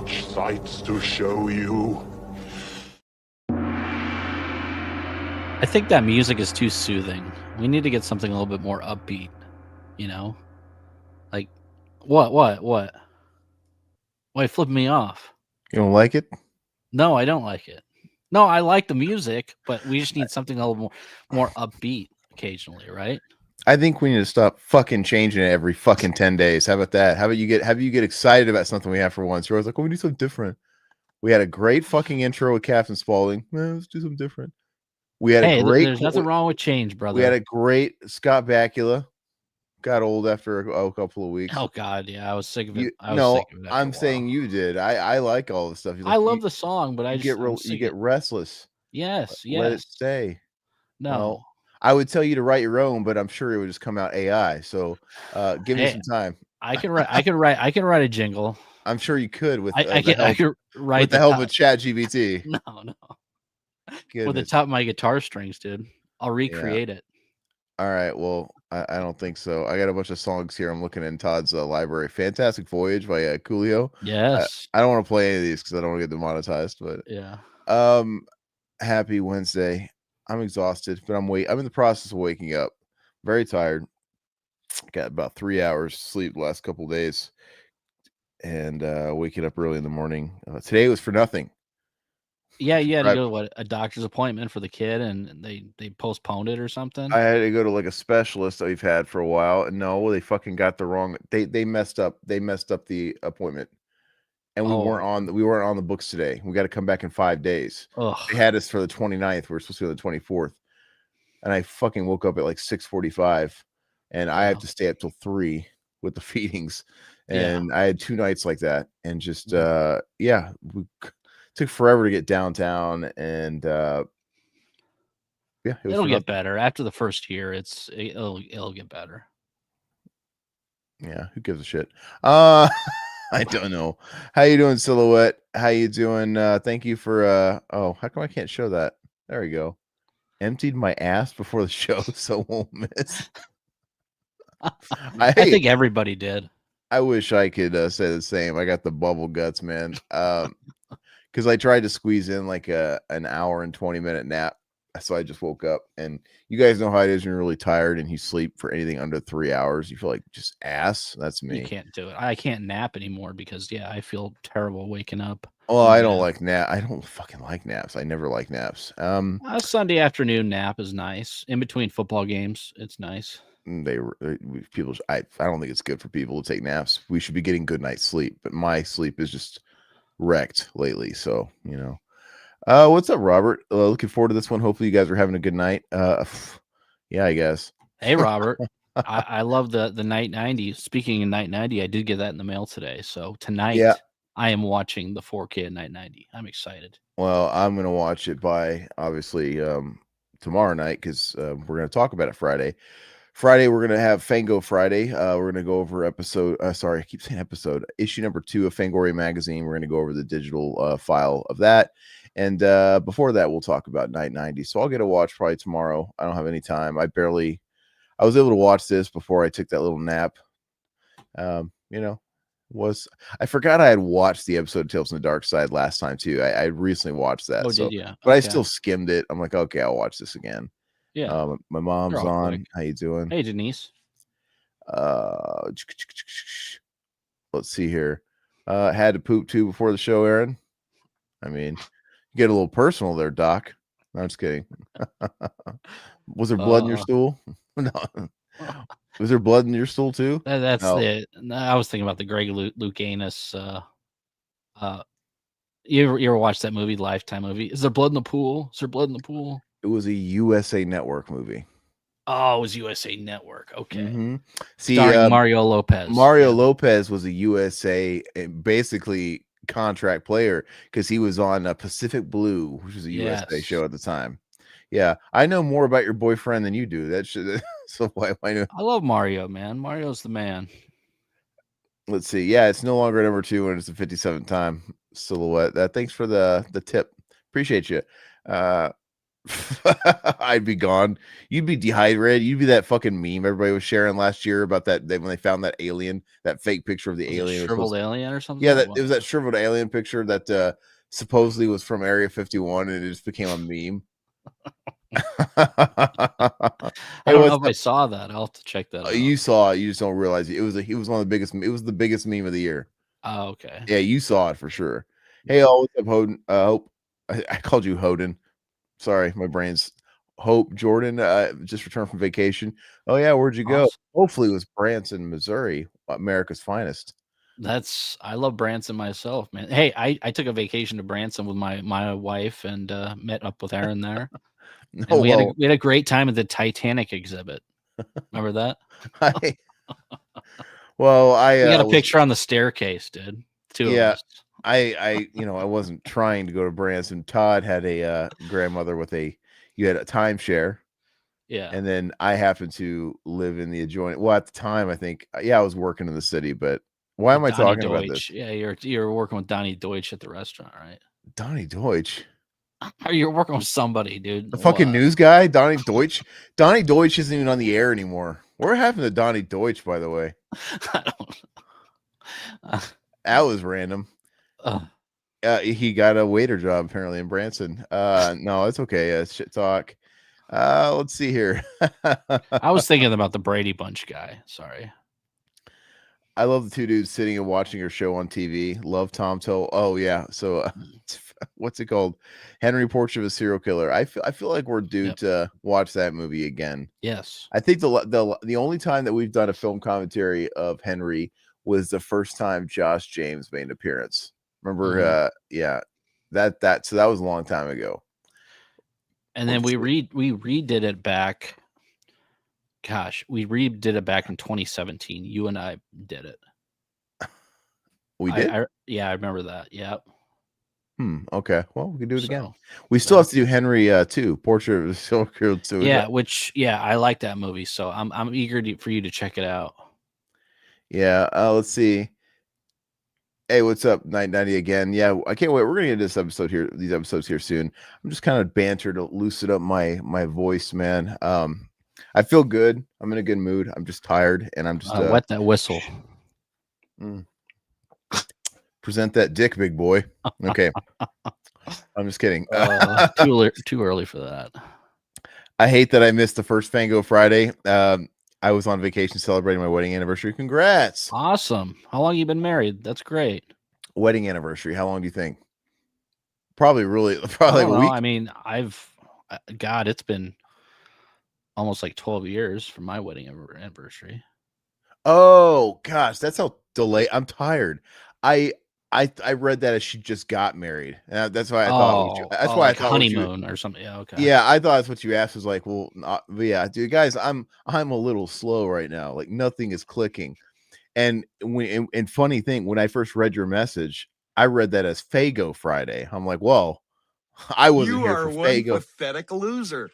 such sights to show you. I think that music is too soothing. We need to get something a little bit more upbeat, you know? Like, what? Why flip me off? You don't like it? No, I don't like it. No, I like the music, but we just need something a little more upbeat occasionally, right? I think we need to stop fucking changing it every fucking 10 days. How about that? How about you get excited about something we have for once? You're always like, oh, we need something different. We had a great fucking intro with Captain Spaulding. Let's do something different. We had a great. There's nothing wrong with change, brother. We had a great Scott Bakula. Got old after a couple of weeks. Oh God, yeah, I was sick of it. I'm saying you did. I like all the stuff. I love the song, but you get restless. Yes. Let it stay. No, well, I would tell you to write your own, but I'm sure it would just come out AI. So, give me some time. I can write a jingle. I'm sure you could with I could write with the help of ChatGPT. No. Goodness. With the top of my guitar strings, dude. I'll recreate it. All right. Well, I don't think so. I got a bunch of songs here. I'm looking in Todd's library. Fantastic Voyage by Coolio. Yes. I don't want to play any of these because I don't want to get demonetized. But yeah. Happy Wednesday. I'm exhausted, but I'm in the process of waking up. Very tired. Got about 3 hours sleep the last couple of days, and waking up early in the morning. Today was for nothing. Yeah, you had to go to a doctor's appointment for the kid, and they postponed it or something. I had to go to like a specialist that we've had for a while, and no, they fucking got the wrong. They messed up. They messed up the appointment, and we weren't on the books today. We got to come back in 5 days. Ugh. They had us for the 29th. We were supposed to go the 24th, and I fucking woke up at like 6:45, and I have to stay up till 3 with the feedings, and I had 2 nights like that, and just we took forever to get downtown, and it'll get better after the first year. It'll get better. Yeah, who gives a shit? I don't know. How you doing, Silhouette? How you doing? Thank you for how come I can't show that? There we go. Emptied my ass before the show, so won't miss. I think everybody did. I wish I could say the same. I got the bubble guts, man. Because I tried to squeeze in like an hour and 20-minute nap. So I just woke up, and you guys know how it is when you're really tired and you sleep for anything under 3 hours. You feel like just ass. That's me. You can't do it. I can't nap anymore because I feel terrible waking up. Well, I don't like nap. I don't fucking like naps. I never like naps. A Sunday afternoon nap is nice. In between football games, it's nice. People. I don't think it's good for people to take naps. We should be getting good night's sleep, but my sleep is just wrecked lately. So what's up, Robert? Looking forward to this one. Hopefully you guys are having a good night. Yeah, I guess. Hey, Robert. I love the Night 90. Speaking of Night 90, I did get that in the mail today. So tonight I am watching the 4K Night 90. I'm excited. Well, I'm gonna watch it by obviously tomorrow night because we're gonna talk about it Friday. Friday, we're going to have Fango Friday. We're going to go over issue number 2 of Fangoria magazine. We're going to go over the digital file of that. And before that, we'll talk about Night 90. So I'll get a watch probably tomorrow. I don't have any time. I was able to watch this before I took that little nap. I forgot I had watched the episode of Tales from the Darkside last time too. I recently watched that. Did you? But I still skimmed it. I'm like, okay, I'll watch this again. Yeah. My mom's on. Quick. How you doing? Hey, Denise. Let's see here. Had to poop too before the show, Aaron. I mean, you get a little personal there, Doc. No, I'm just kidding. Was there blood in your stool? No. Was there blood in your stool too? That's it. I was thinking about the Greg Louganis. You ever watched that movie, Lifetime movie? Is there blood in the pool? Is there blood in the pool? It was a USA Network movie. Oh, it was USA Network. Okay. Mm-hmm. Starring Mario Lopez. Mario Lopez was a USA basically contract player because he was on Pacific Blue, which was a USA show at the time. Yeah, I know more about your boyfriend than you do. That should. So why know? I love Mario, man. Mario's the man. Let's see. Yeah, it's no longer number 2 when it's the 57th time. Silhouette. Thanks for the tip. Appreciate you. I'd be gone. You'd be dehydrated. You'd be that fucking meme everybody was sharing last year about that when they found that alien, that fake picture of the Was it alien. shriveled alien or something? Yeah, Or that what? it was that shriveled alien picture that supposedly was from Area 51, and it just became a meme. I don't know if I saw that. I'll have to check that out. You saw it. You just don't realize it. It was one of the biggest. It was the biggest meme of the year. Oh, okay. Yeah, you saw it for sure. Hey, all, what's up, Hoden? Hope. I called you Hoden. Sorry, my brain's Hope Jordan. Just returned from vacation. Oh yeah, where'd you go? Awesome. Hopefully, it was Branson, Missouri, America's finest. I love Branson myself, man. Hey, I took a vacation to Branson with my wife and met up with Aaron there. And we had a great time at the Titanic exhibit. Remember that? I we got a picture on the staircase, dude. Two of us. I wasn't trying to go to Branson. Todd had a grandmother you had a timeshare. Yeah. And then I happened to live in the adjoining. Well, at the time, I think, I was working in the city, but why am I talking about this? Yeah, you're working with Donnie Deutsch at the restaurant, right? Donnie Deutsch. You're working with somebody, dude. The fucking news guy, Donnie Deutsch. Donnie Deutsch isn't even on the air anymore. What happened to Donnie Deutsch, by the way? I don't know. That was random. He got a waiter job apparently in Branson. No, it's okay. Shit talk. Let's see here. I was thinking about the Brady Bunch guy. Sorry. I love the two dudes sitting and watching your show on TV. Love Tom Toll. Oh yeah. So what's it called? Henry Portrait of a Serial Killer. I feel like we're due to watch that movie again. Yes. I think the only time that we've done a film commentary of Henry was the first time Josh James made an appearance. Remember? Yeah. So that was a long time ago. And then we redid it back. Gosh, we redid it back in 2017. You and I did it. We did? I remember that. Yeah. Okay. Well, we can do it again. We still have to do Henry too. Portrait of a Serial Killer too. Yeah, I like that movie. So I'm eager for you to check it out. Yeah. Let's see. Hey, what's up, 990 again? Yeah, I can't wait. We're gonna get these episodes here soon. I'm just kind of banter to loosen up my voice, man. I feel good. I'm in a good mood. I'm just tired, and I'm just wet that whistle. Present that dick, big boy. Okay, I'm just kidding. Too early for that. I hate that I missed the first Fango Friday. I was on vacation celebrating my wedding anniversary. Congrats! Awesome. How long you been married? That's great. Wedding anniversary. How long do you think? Probably a week. I mean, it's been almost like 12 years from my wedding anniversary. Oh gosh, that's how delayed. I'm tired. I read that as she just got married, and that's why I thought. That's why I thought honeymoon or something. Yeah, okay. Yeah, I thought that's what you asked. Was like, well, yeah, dude, guys, I'm a little slow right now. Like nothing is clicking. And funny thing, when I first read your message, I read that as Fago Friday. I'm like, well, I wasn't here for Fago. You are one pathetic loser.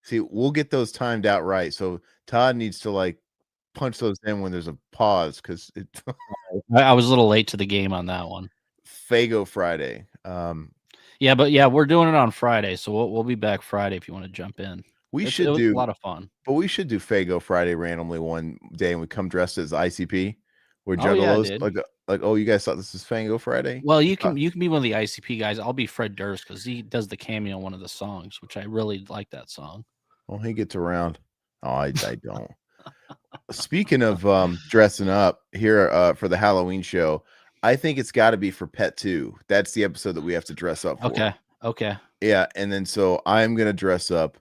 See, we'll get those timed out right. So Todd needs to like punch those in when there's a pause because I was a little late to the game on that one. Fago Friday. We're doing it on Friday, so we'll be back Friday if you want to jump in. It was a lot of fun. But we should do Fago Friday randomly one day, and we come dressed as ICP. We're juggalos. Like, oh, you guys thought this was Fango Friday? Well, you can be one of the ICP guys. I'll be Fred Durst because he does the cameo on one of the songs, which I really like that song. Well, he gets around. Oh, I don't. Speaking of dressing up here for the Halloween show, I think it's got to be for Pet 2. That's the episode that we have to dress up for. Okay. Yeah, and then so I'm gonna dress up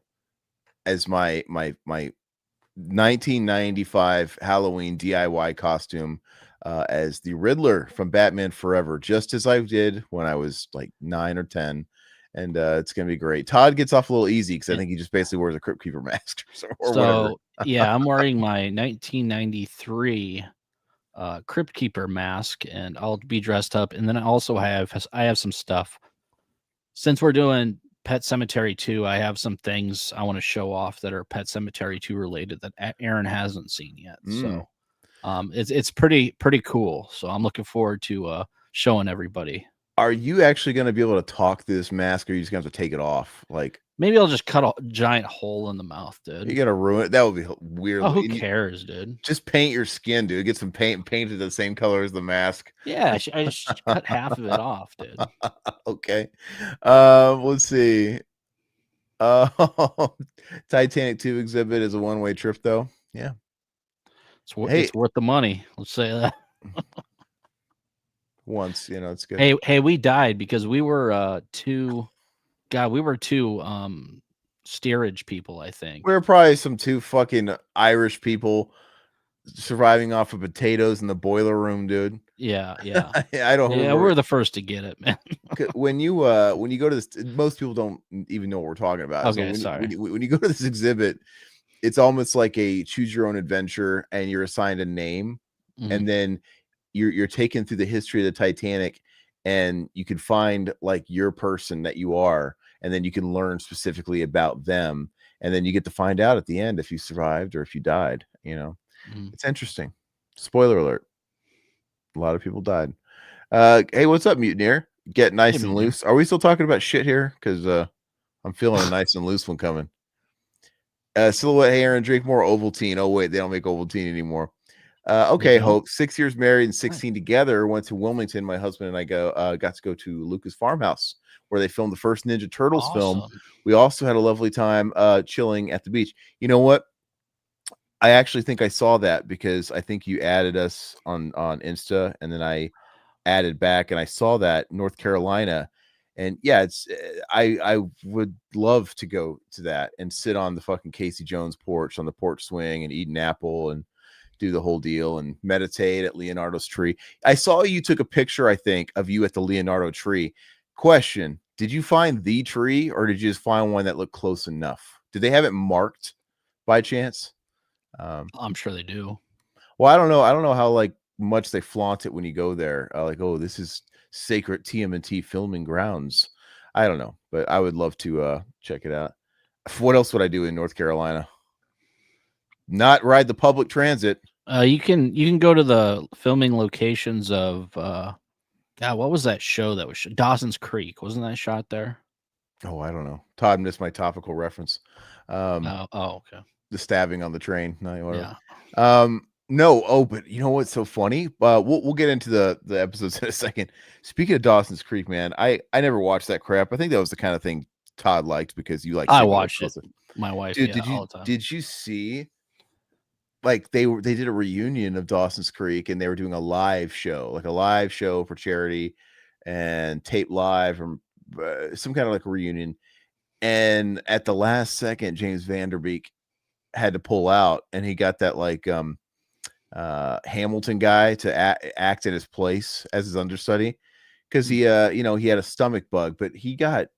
as my 1995 Halloween DIY costume as the Riddler from Batman Forever, just as I did when I was like 9 or 10. And it's gonna be great. Todd gets off a little easy because I think he just basically wears a Crypt Keeper mask or whatever. Yeah, I'm wearing my 1993 Crypt Keeper mask, and I'll be dressed up. And then I also have some stuff. Since we're doing Pet Sematary 2, I have some things I want to show off that are Pet Sematary 2 related that Aaron hasn't seen yet. So it's pretty cool. So I'm looking forward to showing everybody. Are you actually going to be able to talk through this mask, or are you just going to have to take it off? Like, maybe I'll just cut a giant hole in the mouth, dude. you're going to ruin it. That would be weird. Oh, who cares, dude? Just paint your skin, dude. Get some paint and paint it the same color as the mask. Yeah, I just cut half of it off, dude. Okay. Let's see. Titanic 2 exhibit is a one-way trip, though. Yeah. It's worth the money. Let's say that. Once, it's good. Hey, we died because we were two steerage people, I think. We're probably some two fucking Irish people surviving off of potatoes in the boiler room, dude. Yeah. I don't. Yeah, we're the first to get it, man. when you go to this, most people don't even know what we're talking about. Okay, so sorry. When you go to this exhibit, it's almost like a choose your own adventure, and you're assigned a name, and then you're taken through the history of the Titanic, and you can find like your person that you are, and then you can learn specifically about them, and then you get to find out at the end if you survived or if you died. It's interesting. Spoiler alert: a lot of people died. Hey, what's up, Mutineer? Get nice and loose. Are we still talking about shit here? Because I'm feeling a nice and loose one coming. Silhouette, hey, Aaron, drink more Ovaltine. Oh wait, they don't make Ovaltine anymore. Okay, Hope. 6 years married and 16 together. Went to Wilmington. My husband and I got to go to Lucas Farmhouse, where they filmed the first Ninja Turtles film. We also had a lovely time chilling at the beach. You know what? I actually think I saw that because I think you added us on Insta, and then I added back, and I saw that North Carolina. And yeah, it's I would love to go to that and sit on the fucking Casey Jones porch on the porch swing and eat an apple and do the whole deal and meditate at Leonardo's tree. I saw you took a picture, I think, of you at the Leonardo tree. Question: did you find the tree, or did you just find one that looked close enough? Did they have it marked by chance? I'm sure they do. Well, I don't know how like much they flaunt it when you go there. Like, oh, this is sacred TMNT filming grounds. I don't know, but I would love to check it out. What else would I do in North Carolina? Not ride the public transit. You can go to the filming locations of God, what was that show that was Dawson's Creek? Wasn't that shot there? Oh, I don't know. Todd missed my topical reference. Okay. The stabbing on the train. No, yeah. No. Oh, but you know what's so funny? We'll get into the episodes in a second. Speaking of Dawson's Creek, man, I never watched that crap. I think that was the kind of thing Todd liked because you like. I watched it. My wife, dude. All the time. Did you see? Like they did a reunion of Dawson's Creek, and they were doing a live show for charity, and tape live or some kind of like a reunion. And at the last second, James Vanderbeek had to pull out, and he got that like Hamilton guy to act in his place as his understudy because he had a stomach bug, but he got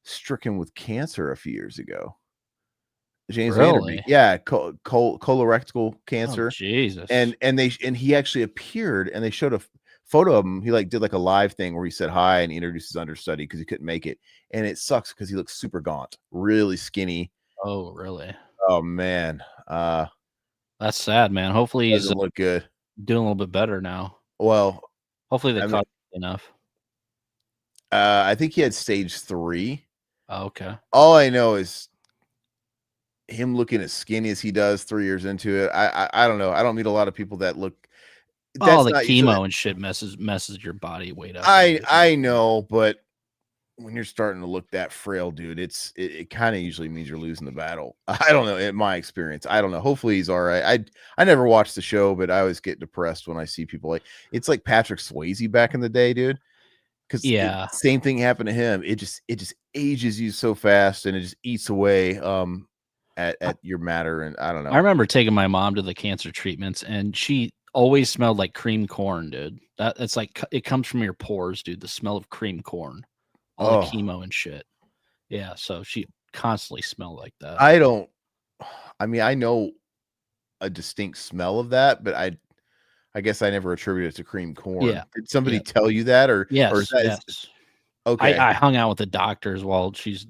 stricken with cancer a few years ago. James Vanderbeek, yeah, colorectal cancer. Oh, Jesus. And he actually appeared, and they showed a photo of him. He like did like a live thing where he said hi and he introduced his understudy because he couldn't make it, and it sucks because he looks super gaunt, really skinny. Oh, really? Oh man, that's sad, man. Hopefully he's doesn't look good. Doing a little bit better now. Well, hopefully they caught enough. I think he had stage 3. Oh, okay. All I know is him looking as skinny as he does 3 years into it. I don't know. I don't meet a lot of people that look. All the chemo and shit messes your body weight up. I know, but when you're starting to look that frail, dude, it kind of usually means you're losing the battle. I don't know. In my experience, I don't know. Hopefully he's all right. I never watched the show, but I always get depressed when I see people like it's like Patrick Swayze back in the day, dude. Because same thing happened to him. It just ages you so fast, and it just eats away at your matter. And I don't know. I remember taking my mom to the cancer treatments, and she always smelled like cream corn, dude. That's like it comes from your pores, dude. The smell of cream corn, all the chemo and shit. Yeah, so she constantly smelled like that. I know a distinct smell of that, but I guess I never attributed it to cream corn. Yeah. Did somebody tell you that, or yes? Or is that, yes. Okay. I hung out with the doctors while she's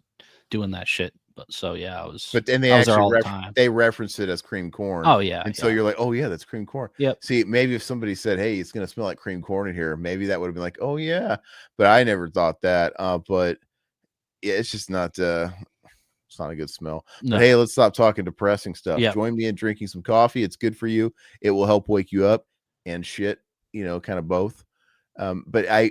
doing that shit But so yeah, I was. But then they I was there actually all the time. they reference it as cream corn. Oh yeah, And so you're like, oh yeah, that's cream corn. Yep. See, maybe if somebody said, hey, it's gonna smell like cream corn in here, maybe that would have been like, oh yeah. But I never thought that. But yeah, it's just not it's not a good smell. No. But hey, let's stop talking depressing stuff. Yep. Join me in drinking some coffee. It's good for you. It will help wake you up and shit, kind of both. But I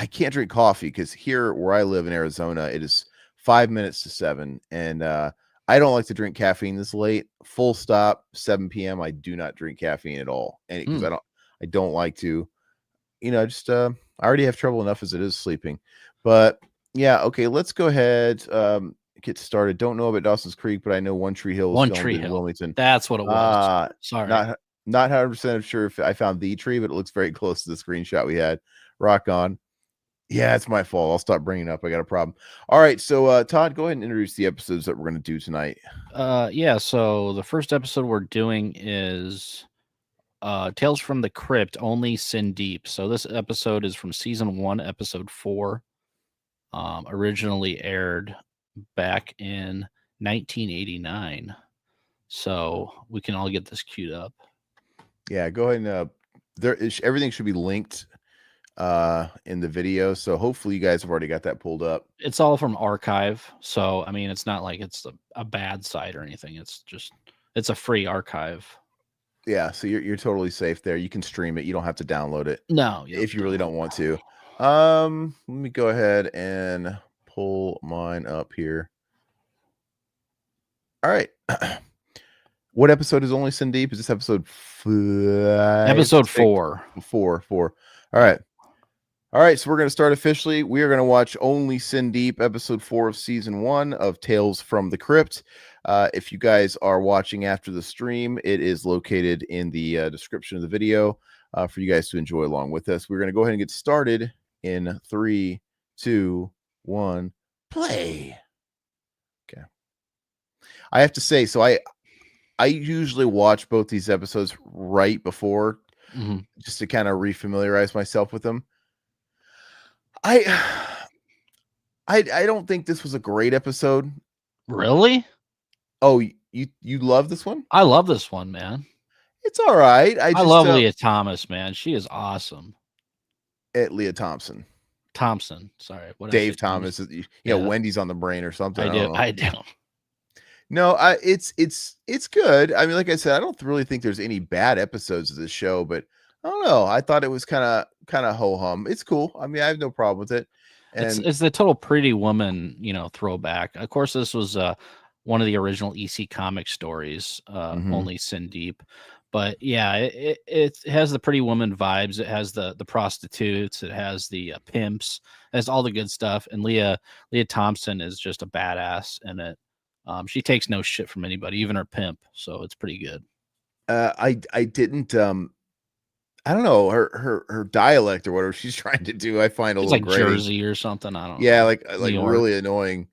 can't drink coffee because here where I live in Arizona, it is 5 minutes to 7. And I don't like to drink caffeine this late. Full stop, 7 p.m. I do not drink caffeine at all. And because I don't like to, just I already have trouble enough as it is sleeping. But yeah, okay, let's go ahead. Get started. Don't know about Dawson's Creek, but I know One Tree Hill is filmed in Wilmington. That's what it was. Sorry. Not 100% sure if I found the tree, but it looks very close to the screenshot we had. Rock on. Yeah, it's my fault. I'll stop bringing it up. I got a problem. All right, so Todd, go ahead and introduce the episodes that we're going to do tonight. Yeah, so the first episode we're doing is Tales from the Crypt, Only Sin Deep. So this episode is from season 1, episode 4. Originally aired back in 1989. So we can all get this queued up. Yeah, go ahead and everything should be linked in the video, so hopefully you guys have already got that pulled up. It's all from archive, so I mean it's not like it's a bad site or anything. It's a free archive. Yeah, so you're totally safe there. You can stream it. You don't have to download it. No, if you really don't want to. Let me go ahead and pull mine up here. All right. What episode is Only Sin Deep? Is this episode 5? Episode 4. 4. All right. All right, so we're going to start officially. We are going to watch Only Sin Deep, episode 4 of season 1 of Tales from the Crypt. If you guys are watching after the stream, it is located in the description of the video for you guys to enjoy along with us. We're going to go ahead and get started in 3, 2, 1, play. Okay. I have to say, so I usually watch both these episodes right before, just to kind of refamiliarize myself with them. I don't think this was a great episode. Really? Oh, you love this one? I love this one, man. It's all right. I love Leah Thomas, man. She is awesome. Leah Thompson. Sorry. What Dave Thomas. Wendy's on the brain or something. I do. No, it's good. I mean, like I said, I don't really think there's any bad episodes of this show, but I don't know. I thought it was kind of ho-hum. It's cool. I mean, I have no problem with it. And it's the total Pretty Woman, throwback. Of course, this was one of the original EC comic stories, Only Sin Deep. But yeah, it has the Pretty Woman vibes. It has the prostitutes. It has the pimps. It has all the good stuff. And Leah Thompson is just a badass in it. She takes no shit from anybody, even her pimp. So it's pretty good. I didn't. I don't know her dialect or whatever she's trying to do. I find it's like grating. Jersey or something. I don't know. Yeah, like really annoying.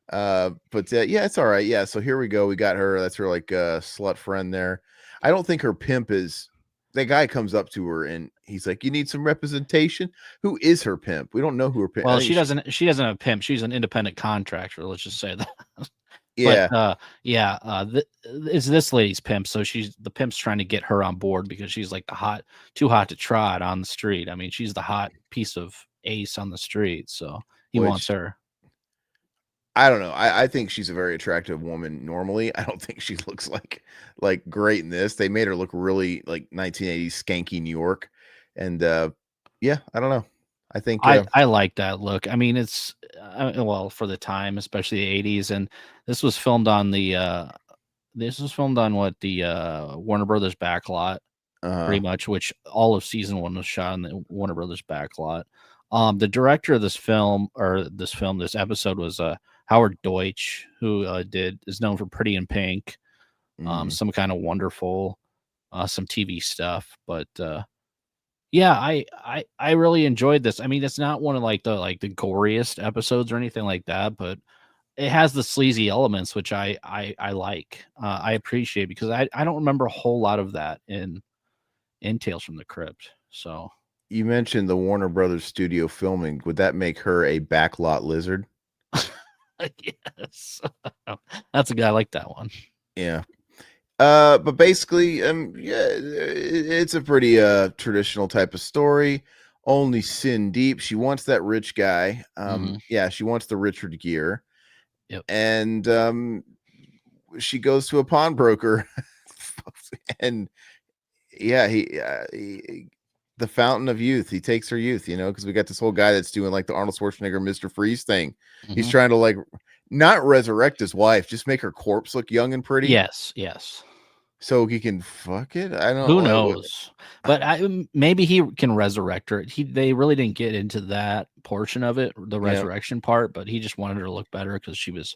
But yeah, it's all right. Yeah, so here we go. We got her. That's her like slut friend there. I don't think her pimp is. That guy comes up to her and he's like, "You need some representation." Who is her pimp? We don't know who her pimp. Well, she doesn't have a pimp. She's an independent contractor. Let's just say that. Yeah. But, it's this lady's pimp. So the pimp's trying to get her on board because she's like too hot to trot on the street. I mean, she's the hot piece of ace on the street. So he wants her. I don't know. I think she's a very attractive woman normally. I don't think she looks like great in this. They made her look really like 1980s skanky New York. And yeah, I don't know. I think I like that look. I mean, it's for the time, especially the 80s, and this was filmed on the Warner Brothers backlot, pretty much, which all of season 1 was shot on the Warner Brothers backlot. The director of this episode was Howard Deutsch, who is known for Pretty in Pink, Some Kind of Wonderful, some TV stuff, but yeah, I really enjoyed this. I mean, it's not one of the goriest episodes or anything like that, but it has the sleazy elements, which I like. I appreciate because I don't remember a whole lot of that in Tales from the Crypt. So you mentioned the Warner Brothers studio filming. Would that make her a backlot lizard? Yes. That's a guy. I like that one. Yeah. But basically, yeah, it's a pretty traditional type of story. Only sin deep. She wants that rich guy. Yeah, she wants the Richard Gere. Yep. And she goes to a pawnbroker, and yeah, he the fountain of youth. He takes her youth, because we got this whole guy that's doing like the Arnold Schwarzenegger Mr. Freeze thing. He's trying to like not resurrect his wife, just make her corpse look young and pretty. Yes. So he can fuck it. I don't. Who knows? But maybe he can resurrect her. They really didn't get into that portion of it, the resurrection part. But he just wanted her to look better because she was,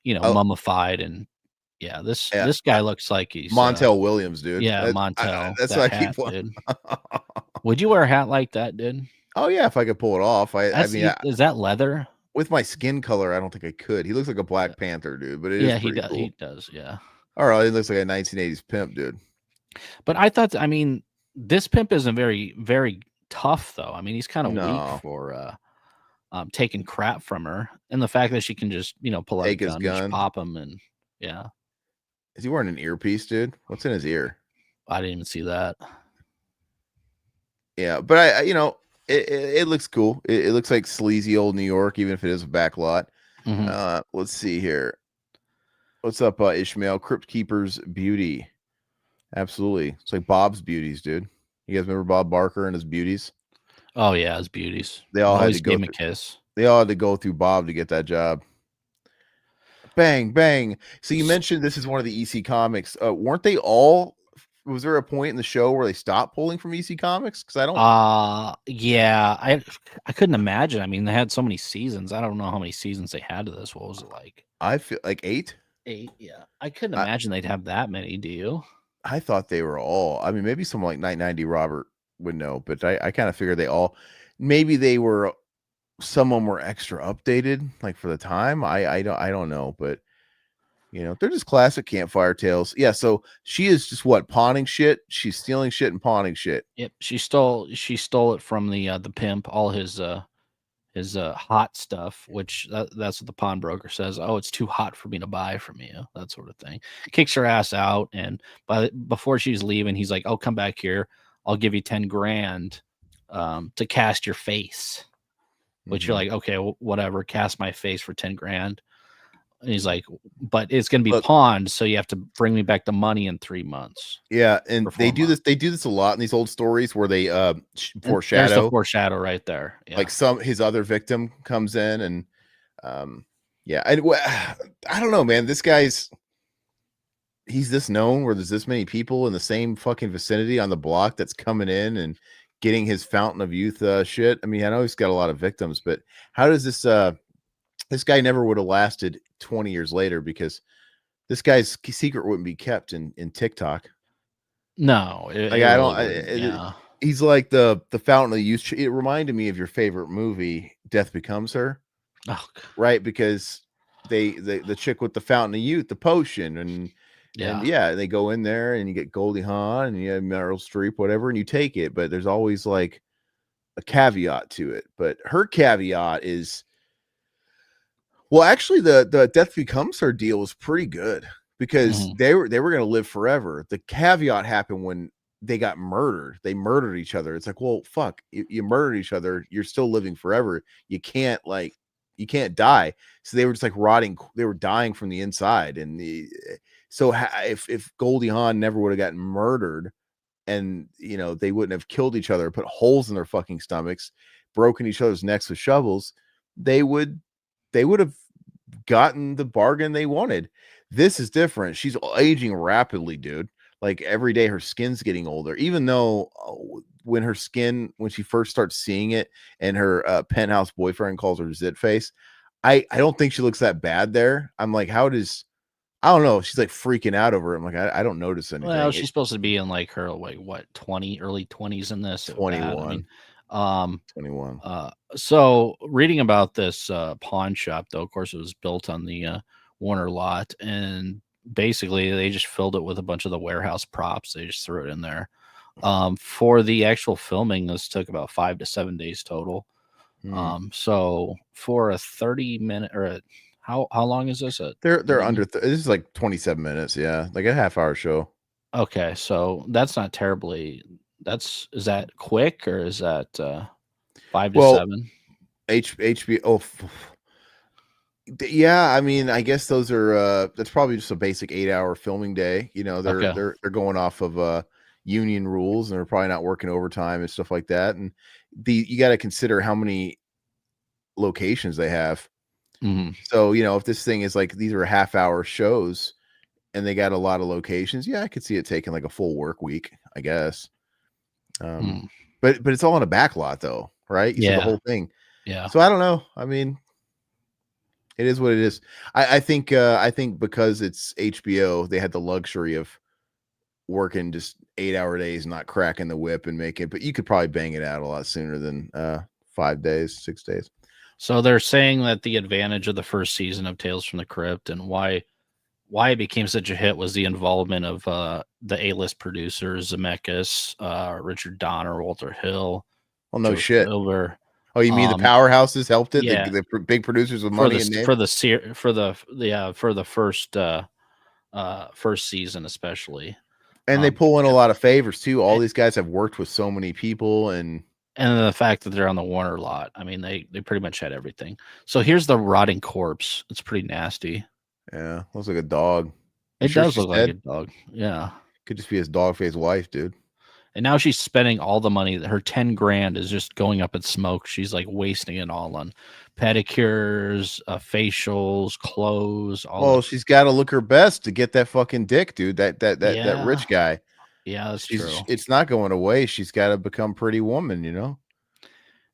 mummified. And yeah, this guy looks like he's Montel Williams, dude. Yeah, Montel. That's why I keep wanting. Would you wear a hat like that, dude? Oh yeah, if I could pull it off. I mean, is that leather? With my skin color, I don't think I could. He looks like a Black Panther, dude. But it is pretty cool. He does. Yeah. All right, he looks like a 1980s pimp, dude. But I thought, this pimp isn't very, very tough, though. I mean, he's kind of weak for taking crap from her, and the fact that she can just, pull out a gun, just pop him, and yeah. Is he wearing an earpiece, dude? What's in his ear? I didn't even see that. Yeah, but it looks cool. It looks like sleazy old New York, even if it is a back lot. Let's see here. What's up, Ishmael? Crypt Keeper's Beauty. Absolutely. It's like Bob's Beauties, dude. You guys remember Bob Barker and his beauties? Oh, yeah, his beauties. They all had to give him a kiss. They all had to go through Bob to get that job. Bang, bang. So you mentioned this is one of the EC Comics. Weren't they all... Was there a point in the show where they stopped pulling from EC Comics? Because I don't... Yeah. I couldn't imagine. I mean, they had so many seasons. I don't know how many seasons they had to this. What was it like? I feel like 8? 8, yeah. I couldn't imagine they'd have that many, do you? I thought they were all. I mean, maybe someone like 990 Robert would know, but I kind of figured they all. Maybe they were. Some of them were extra updated, like for the time. I don't know, but they're just classic campfire tales. Yeah. So she is just pawning shit. She's stealing shit and pawning shit. Yep. She stole it from the pimp. All his hot stuff, which that's what the pawnbroker says. Oh, it's too hot for me to buy from you, that sort of thing. Kicks her ass out, and before she's leaving, he's like, "Oh, come back here. I'll give you 10 grand to cast your face." Which you're like, okay, whatever, cast my face for 10 grand. And he's like, but it's going to be pawned, so you have to bring me back the money in 3 months. Yeah, and they do this. They do this a lot in these old stories where they foreshadow. There's the foreshadow right there. Yeah. Like his other victim comes in, and I don't know, man. This guy's he's this known where there's this many people in the same fucking vicinity on the block that's coming in and getting his fountain of youth shit. I mean, I know he's got a lot of victims, but how does this guy never would have lasted 20 years later, because this guy's secret wouldn't be kept in TikTok. No, he's like the fountain of youth. It reminded me of your favorite movie, Death Becomes Her. Oh, right, because the chick with the fountain of youth, the potion, and they go in there and you get Goldie Hawn and you have Meryl Streep, whatever, and you take it, but there's always like a caveat to it. But her caveat is, well, actually the Death Becomes Her deal was pretty good, because they were going to live forever. The caveat happened when they got murdered. They murdered each other. It's like, well, fuck, you murdered each other. You're still living forever. You can't die. So they were just like rotting. They were dying from the inside. And so if Goldie Hawn never would have gotten murdered, and they wouldn't have killed each other, put holes in their fucking stomachs, broken each other's necks with shovels, they would have gotten the bargain they wanted. This is different. She's aging rapidly, dude. Like every day her skin's getting older, even though when she first starts seeing it and her penthouse boyfriend calls her zit face, I don't think she looks that bad there. I'm like, I don't know. She's like freaking out over it. I'm like, I don't notice anything. Well, she's supposed to be in like her early 20s in this. 21. 21. So reading about this pawn shop, though, of course, it was built on the Warner lot, and basically they just filled it with a bunch of the warehouse props. They just threw it in there. For the actual filming, this took about 5 to 7 days total. So for a 30-minute or How long is this? They're under. This is like 27 minutes. Yeah, like a half-hour show. Okay, so that's not terribly. Is that quick or is that 5 to 7? HBO. Yeah, I mean, I guess those are that's probably just a basic 8-hour filming day. You know, they're Okay. they're going off of union rules, and they're probably not working overtime and stuff like that. And you got to consider how many locations they have. Mhm. So, you know, if this thing is like these are half-hour shows and they got a lot of locations, yeah, I could see it taking like a full work week, I guess. Mm. But it's all on a back lot though, right? You said the Yeah. whole thing. Yeah. So I don't know. I mean, it is what it is. I think because it's HBO, they had the luxury of working just 8-hour days, not cracking the whip and making. But you could probably bang it out a lot sooner than 5 days, 6 days. So they're saying that the advantage of the first season of Tales from the Crypt and why it became such a hit was the involvement of the A-list producers, Zemeckis, Richard Donner, Walter Hill, Well, no Joe shit. Silver. Oh, you mean the powerhouses helped it? Yeah. The big producers with for money and name? for the first season especially. And they pull in a lot of favors too. All these guys have worked with so many people, and the fact that they're on the Warner lot. I mean, they pretty much had everything. So here's the rotting corpse. It's pretty nasty. yeah, looks like a dog. It does look like a dog. Yeah. Could just be his dog-faced wife, dude. And now she's spending all the money. Her 10 grand is just going up in smoke. She's like wasting it all on pedicures, facials, clothes. She's got to look her best to get that fucking dick, dude. That rich guy. Yeah, that's true. It's not going away. She's got to become Pretty Woman, you know.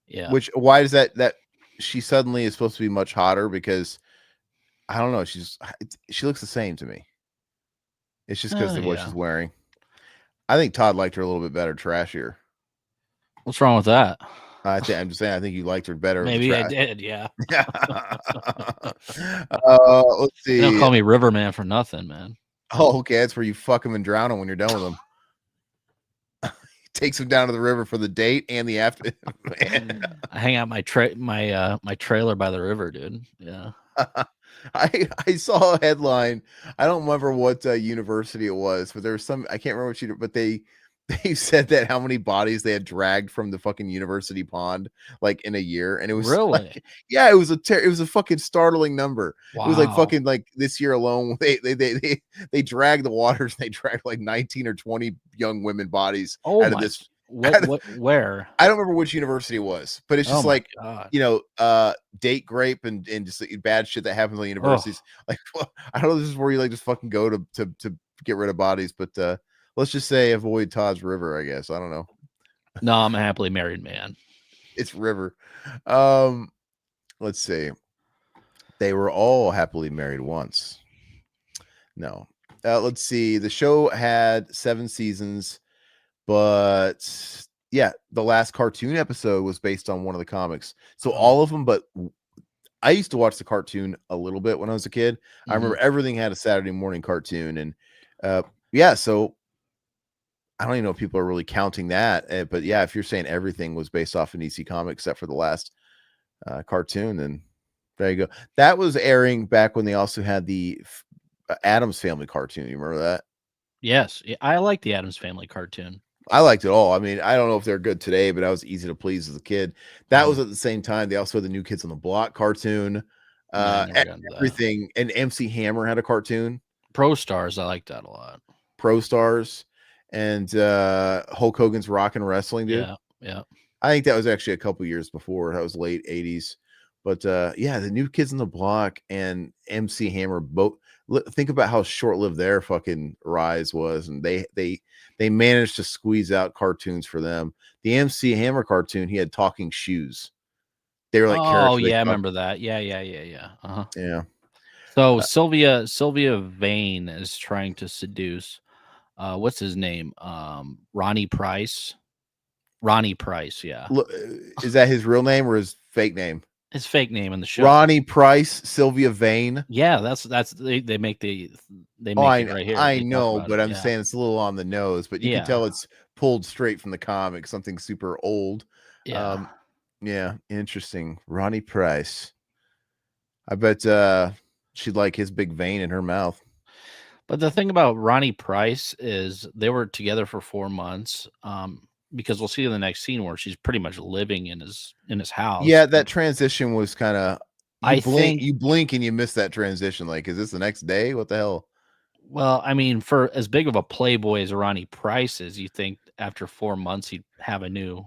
Yeah. Why does that she suddenly is supposed to be much hotter? Because I don't know. She looks the same to me. It's just because of what she's wearing. I think Todd liked her a little bit better, trashier. What's wrong with that? I'm just saying. I think you liked her better. Maybe I did. Yeah. Let's see. They don't call me Riverman for nothing, man. Oh, okay. That's where you fuck him and drown him when you're done with him. Takes him down to the river for the date and the after. I hang out my trailer by the river, dude. Yeah. I saw a headline. I don't remember what university it was, but there was some. I can't remember what but they said that how many bodies they had dragged from the fucking university pond like in a year, and it was really it was a fucking startling number. Wow. It was like fucking like this year alone they dragged the waters. They dragged like 19 or 20 young women bodies out of this. Where? I don't remember which university it was, but it's just like you know, date grape and just bad shit that happens on universities. Like I don't know, this is where you like just fucking go to get rid of bodies, but let's just say avoid Todd's River, I guess. I don't know. No, I'm a happily married man. It's River. Let's see. They were all happily married once. No. Let's see. The show had 7 seasons. But yeah, the last cartoon episode was based on one of the comics. So all of them, but I used to watch the cartoon a little bit when I was a kid. I remember everything had a Saturday morning cartoon. And yeah, so I don't even know if people are really counting that. But yeah, if you're saying everything was based off an EC comic except for the last cartoon, then there you go. That was airing back when they also had the Addams Family cartoon. You remember that? Yes, I like the Addams Family cartoon. I liked it all. I mean, I don't know if they're good today, but I was easy to please as a kid. That was at the same time. They also had the New Kids on the Block cartoon. Everything. And MC Hammer had a cartoon. Pro Stars, I like that a lot. Pro Stars and Hulk Hogan's Rock and Wrestling, dude. Yeah. I think that was actually a couple years before. That was late 80s. But yeah, the New Kids on the Block and MC Hammer both. Think about how short-lived their fucking rise was, and they managed to squeeze out cartoons for them. The MC Hammer cartoon, he had talking shoes. They were like, oh yeah, I remember that. Yeah. Yeah. So Sylvia Vane is trying to seduce. What's his name? Ronnie Price. Ronnie Price. Yeah. Is that his real name or his fake name? His fake name in the show. Ronnie Price, Sylvia Vane. Yeah, that's they make it right here. I know, but I'm saying it's a little on the nose, but you can tell it's pulled straight from the comic, something super old. Yeah. Yeah, interesting. Ronnie Price. I bet she'd like his big vein in her mouth. But the thing about Ronnie Price is they were together for 4 months. Because we'll see in the next scene where she's pretty much living in his house. Yeah, that transition was kind of I think you blink and you miss that transition. Like, is this the next day? What the hell? Well, I mean, for as big of a playboy as Ronnie Price is, you think after 4 months he'd have a new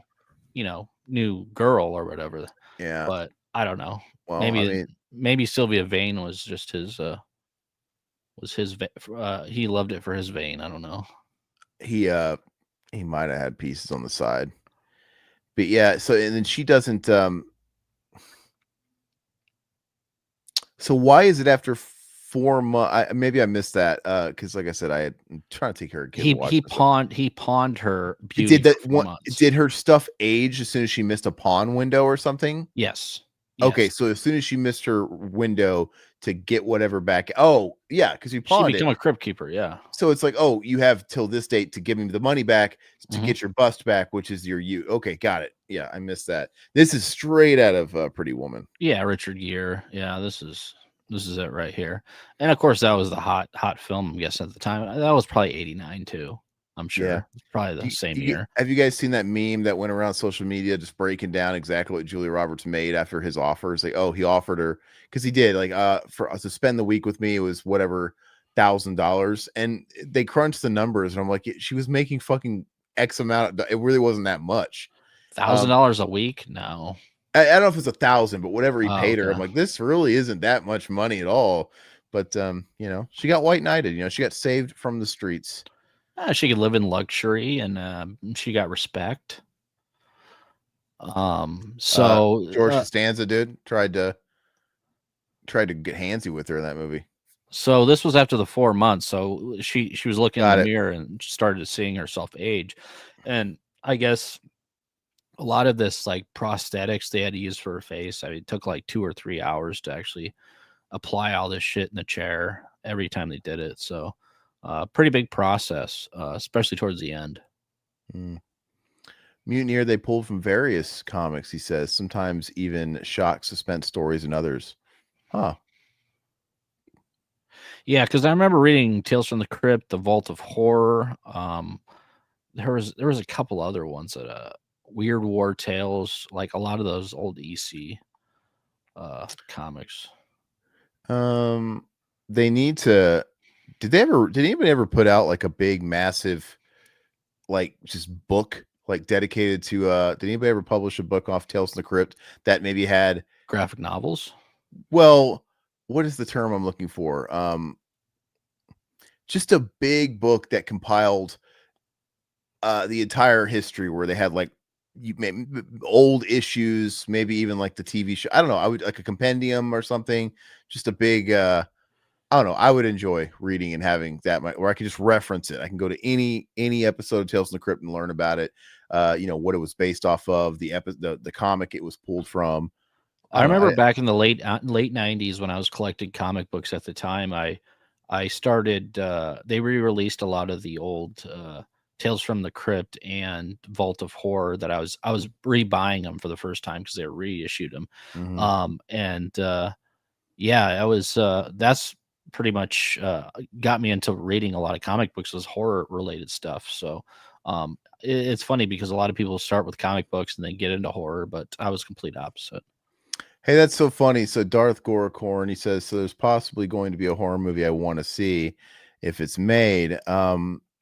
girl or whatever. Yeah. But I don't know. Well, I mean, Maybe Sylvia Vane was just his he loved it for his vein. I don't know. he might have had pieces on the side. But yeah, so and then she doesn't so why is it after 4 months? Maybe I missed that because like I said, I'm trying to take care of kids. He pawned her beauty Did that for 4 months. Did her stuff age as soon as she missed a pawn window or something? Yes. Okay, so as soon as she missed her window to get whatever back, oh yeah, because you pawned she became a Crypt Keeper, yeah. So it's like, oh, you have till this date to give me the money back to get your bust back, which is you. Okay, got it. Yeah, I missed that. This is straight out of Pretty Woman. Yeah, Richard Gere. Yeah, this is it right here. And of course, that was the hot film, I'm guessing, at the time. That was probably 89 too. I'm sure. Yeah. It's probably the same year. Have you guys seen that meme that went around social media just breaking down exactly what Julia Roberts made after his offer? It's like, oh, he offered her because he did for to spend the week with me, it was whatever $1,000, and they crunched the numbers, and I'm like, she was making fucking X amount. It really wasn't that much. $1,000 a week? No. I don't know if it's 1,000, but whatever he paid her, I'm like, this really isn't that much money at all. But she got white knighted. She got saved from the streets. She could live in luxury, and she got respect. So George Costanza, dude, tried to get handsy with her in that movie. So this was after the 4 months. So she was looking in the mirror and started seeing herself age, and I guess a lot of this like prosthetics they had to use for her face. I mean, it took like 2 or 3 hours to actually apply all this shit in the chair every time they did it. So pretty big process, especially towards the end. Mutineer they pulled from various comics, he says, sometimes even shock, suspense stories and others. Huh. Yeah, because I remember reading Tales from the Crypt, The Vault of Horror. There was a couple other ones that Weird War Tales, like a lot of those old EC comics. They need to. Did anybody ever put out like a big, massive, like just book like dedicated to? Did anybody ever publish a book off Tales from the Crypt that maybe had graphic novels? Well, what is the term I'm looking for? Just a big book that compiled the entire history, where they had like old issues, maybe even like the TV show. I don't know. I would like a compendium or something. Just a big. I don't know. I would enjoy reading and having that, where I can just reference it. I can go to any episode of Tales from the Crypt and learn about it. What it was based off of, the comic it was pulled from. I remember back in the late 90s when I was collecting comic books at the time, I started, they re-released a lot of the old Tales from the Crypt and Vault of Horror that I was rebuying them for the first time because they reissued them. I was, that's pretty much got me into reading a lot of comic books, was horror related stuff. So it's funny because a lot of people start with comic books and then get into horror, but I was complete opposite. Hey, that's so funny. So Darth Goracorn, he says, so there's possibly going to be a horror movie I want to see if it's made.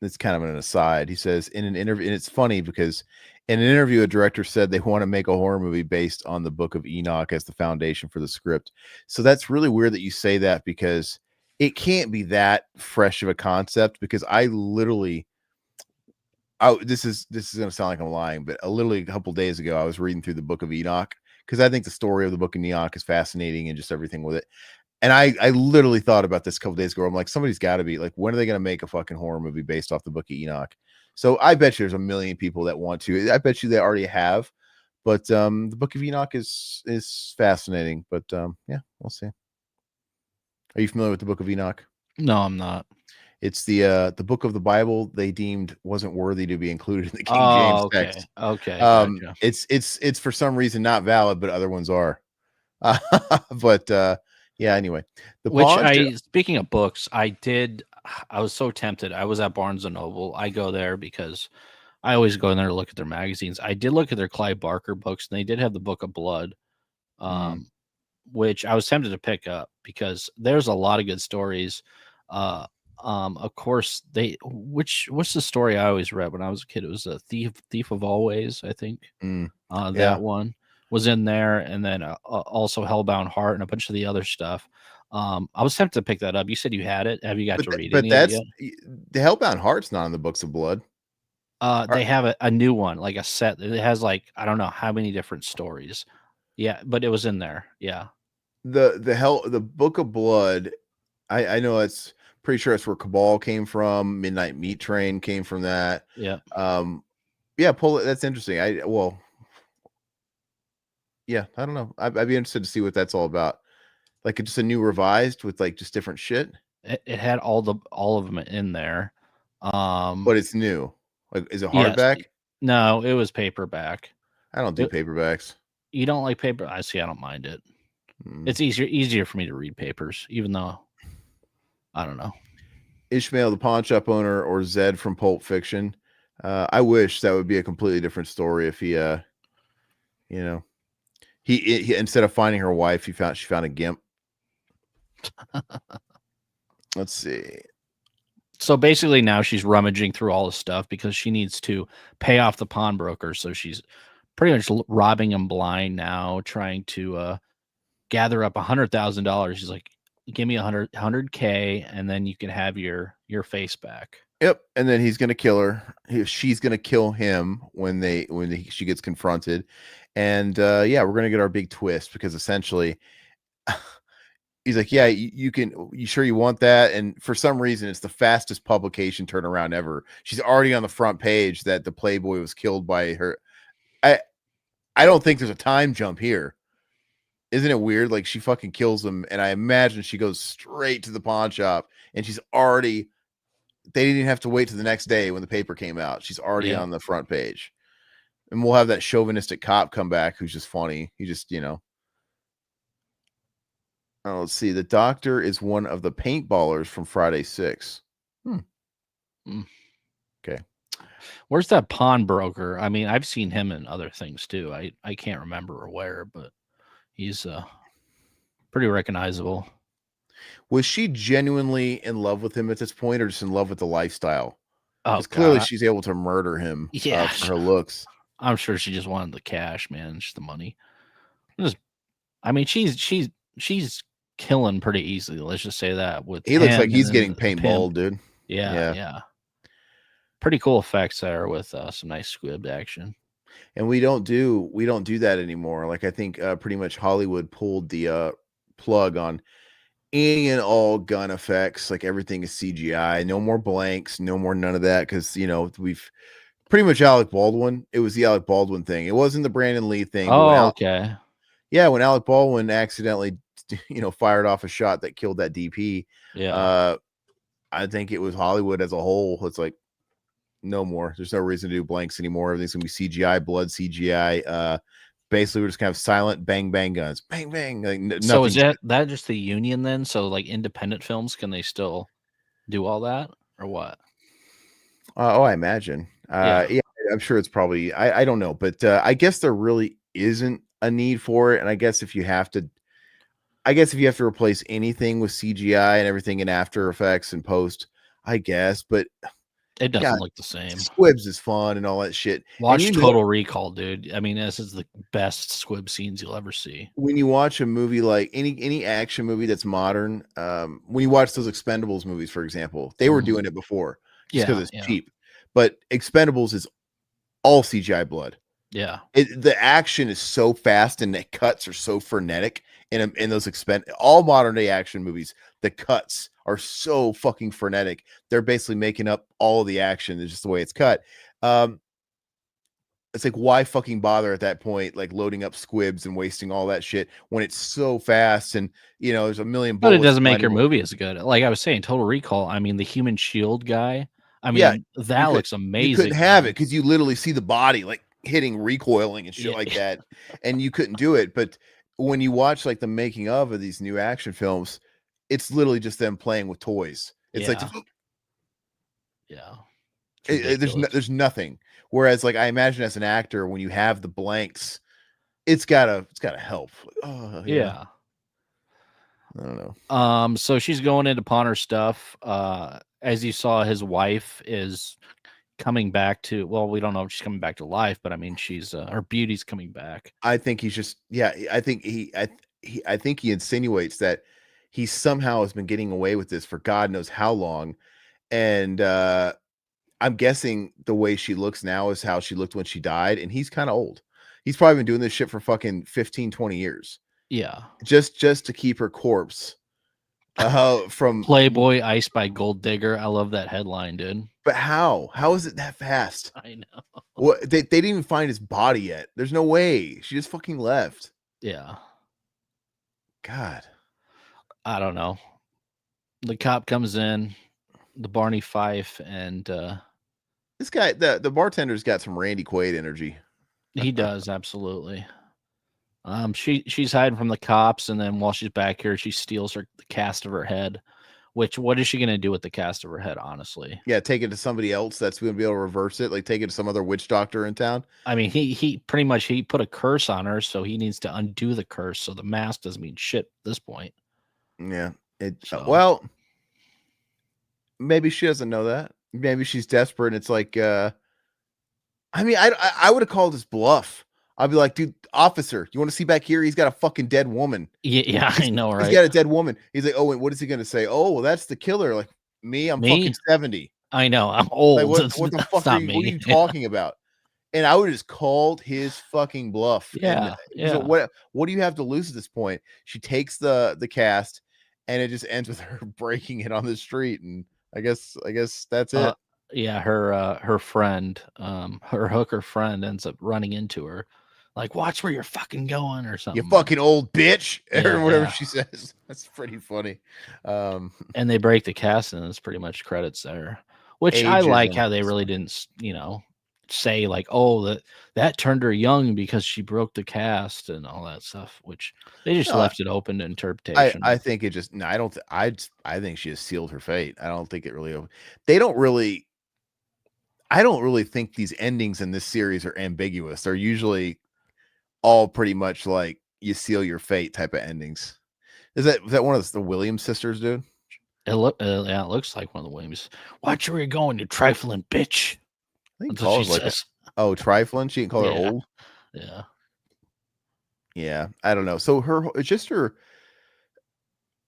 It's kind of an aside. He says in an interview, and it's funny because in an interview, a director said they want to make a horror movie based on the Book of Enoch as the foundation for the script. So that's really weird that you say that, because it can't be that fresh of a concept, because this is going to sound like I'm lying, but literally a couple days ago, I was reading through the Book of Enoch, because I think the story of the Book of Enoch is fascinating and just everything with it. And I literally thought about this a couple days ago. I'm like, somebody's got to be like, when are they going to make a fucking horror movie based off the Book of Enoch? So I bet you there's a million people that want to. I bet you they already have. But the Book of Enoch is fascinating. But yeah, we'll see. Are you familiar with the Book of Enoch? No, I'm not. It's the book of the Bible they deemed wasn't worthy to be included in the King James text. Okay. Gotcha. It's for some reason not valid, but other ones are. But Yeah. Anyway, the Which pawn shop. speaking of books, I was so tempted. I was at Barnes and Noble. I go there because I always go in there to look at their magazines. I did look at their Clive Barker books, and they did have the Book of Blood, which I was tempted to pick up because there's a lot of good stories. Of course, what's the story I always read when I was a kid? It was a Thief of Always, I think. That one was in there, and then also Hellbound Heart and a bunch of the other stuff. I was tempted to pick that up. You said you had it. Have you got to read but any that's of it yet? the Hellbound Heart's not in the Books of Blood. They have a new one, like a set. It has like I don't know how many different stories. Yeah, but it was in there. Yeah. The Book of Blood. I know it's pretty sure that's where Cabal came from. Midnight Meat Train came from that. Yeah. Yeah, pull it. That's interesting. Yeah, I don't know. I'd be interested to see what that's all about. Like it's just a new revised with like just different shit. It had all of them in there. But it's new. Like, is it Yes. hardback? No, it was paperback. I don't do paperbacks. You don't like paper? I see. I don't mind it. It's easier for me to read papers, even though I don't know. Ishmael, the pawn shop owner, or Zed from Pulp Fiction. I wish that would be a completely different story if he, he instead of finding her wife, she found a gimp. Let's see. So basically, now she's rummaging through all the stuff because she needs to pay off the pawnbroker. So she's pretty much robbing him blind now, trying to gather up $100,000. She's like, "Give me 100K, and then you can have your face back." Yep, and then he's gonna kill her. She's gonna kill him when she gets confronted, and we're gonna get our big twist because essentially. He's like, yeah, you sure you want that? And for some reason, it's the fastest publication turnaround ever. She's already on the front page that the Playboy was killed by her. I don't think there's a time jump here. Isn't it weird? Like she fucking kills him, and I imagine she goes straight to the pawn shop, and she's already. They didn't even have to wait to the next day when the paper came out. She's already on the front page, and we'll have that chauvinistic cop come back who's just funny. He just Oh, let's see. The doctor is one of the paintballers from Friday 6. Okay. Where's that pawnbroker? I mean, I've seen him in other things too. I can't remember where, but he's pretty recognizable. Was she genuinely in love with him at this point, or just in love with the lifestyle? Because clearly she's able to murder him for her looks. I'm sure she just wanted the cash, man. Just the money. She's killing pretty easily. Let's just say that. He looks like he's getting paintballed, dude. Yeah. Pretty cool effects there with some nice squib action. And we don't do that anymore. Like I think pretty much Hollywood pulled the plug on any and all gun effects. Like everything is CGI. No more blanks. No more none of that. Because we've pretty much Alec Baldwin. It was the Alec Baldwin thing. It wasn't the Brandon Lee thing. Oh, okay. Yeah, when Alec Baldwin accidentally, fired off a shot that killed that DP. Yeah. I think it was Hollywood as a whole. It's like, no more. There's no reason to do blanks anymore. Everything's gonna be CGI, blood CGI. Basically, we're just kind of silent bang bang guns, bang bang. Like so is that just the union then? So like independent films, can they still do all that or what? I imagine. Yeah, I'm sure it's probably. I don't know, but I guess there really isn't a need for it. And I guess if you have to replace anything with CGI and everything in After Effects and post, I guess, but it doesn't look the same. Squibs is fun and all that shit. Watch Total Recall, dude. I mean, this is the best squib scenes you'll ever see. When you watch a movie like any action movie that's modern, when you watch those Expendables movies, for example, they were doing it before just because it's cheap. But Expendables is all CGI blood. Yeah, the action is so fast and the cuts are so frenetic in those all modern day action movies. The cuts are so fucking frenetic. They're basically making up all of the action. It's just the way it's cut. It's like, why fucking bother at that point, like loading up squibs and wasting all that shit when it's so fast and there's a million bullets. But it doesn't make your movie as good. Like I was saying, Total Recall. I mean, the Human Shield guy. I mean, that looks amazing. You couldn't have it because you literally see the body like hitting, recoiling and shit like that, and you couldn't do it. But when you watch like the making of these new action films, it's literally just them playing with toys. It's like yeah, it's there's nothing. Whereas like I imagine as an actor, when you have the blanks, it's gotta help. Oh yeah. I don't know. So she's going in to pawn her stuff. As you saw, his wife is coming back to. Well, we don't know if she's coming back to life, but I mean, she's her beauty's coming back. I think he's just I think I think he insinuates that he somehow has been getting away with this for God knows how long. And I'm guessing the way she looks now is how she looked when she died, and he's kind of old. He's probably been doing this shit for fucking 15, 20 years. Yeah. Just to keep her corpse from Playboy iced by gold digger. I love that headline, dude. But how is it that fast? I know. What they didn't even find his body yet. There's no way. She just fucking left. Yeah. God. I don't know. The cop comes in, the Barney Fife, and this guy, the bartender's got some Randy Quaid energy. He does, absolutely. She's hiding from the cops, and then while she's back here, she steals the cast of her head. Which, what is she going to do with the cast of her head, honestly? Yeah, take it to somebody else that's going to be able to reverse it. Like take it to some other witch doctor in town. I mean, he pretty much, he put a curse on her, so he needs to undo the curse. So the mask doesn't mean shit at this point. Yeah. Well, maybe she doesn't know that. Maybe she's desperate. And it's like, I mean, I would have called his bluff. I'd be like, dude, officer, you want to see back here? He's got a fucking dead woman. Yeah, I know, right? He's got a dead woman. He's like, oh, wait, what is he going to say? Oh, well, that's the killer. Like, I'm fucking 70. I know, I'm old. Like, what the fuck what are you talking about? And I would have just called his fucking bluff. Yeah, yeah. So what do you have to lose at this point? She takes the cast, and it just ends with her breaking it on the street. And I guess that's it. Yeah, her friend, her hooker friend ends up running into her. Like, watch where you're fucking going or something. You fucking old bitch, or whatever she says. That's pretty funny. And they break the cast, and it's pretty much credits there. Which I like how they really didn't, say like, oh, that turned her young because she broke the cast and all that stuff. Which they just left it open to interpretation. I think it just I don't. I think she has sealed her fate. I don't think it really. They don't really. I don't really think these endings in this series are ambiguous. They're usually all pretty much like you seal your fate type of endings. Is that one of the Williams sisters, dude? It looks like one of the Williams. Watch where you're going, you trifling bitch. I think calls like says. Oh, trifling. She didn't call her old. Yeah. I don't know. So it's just her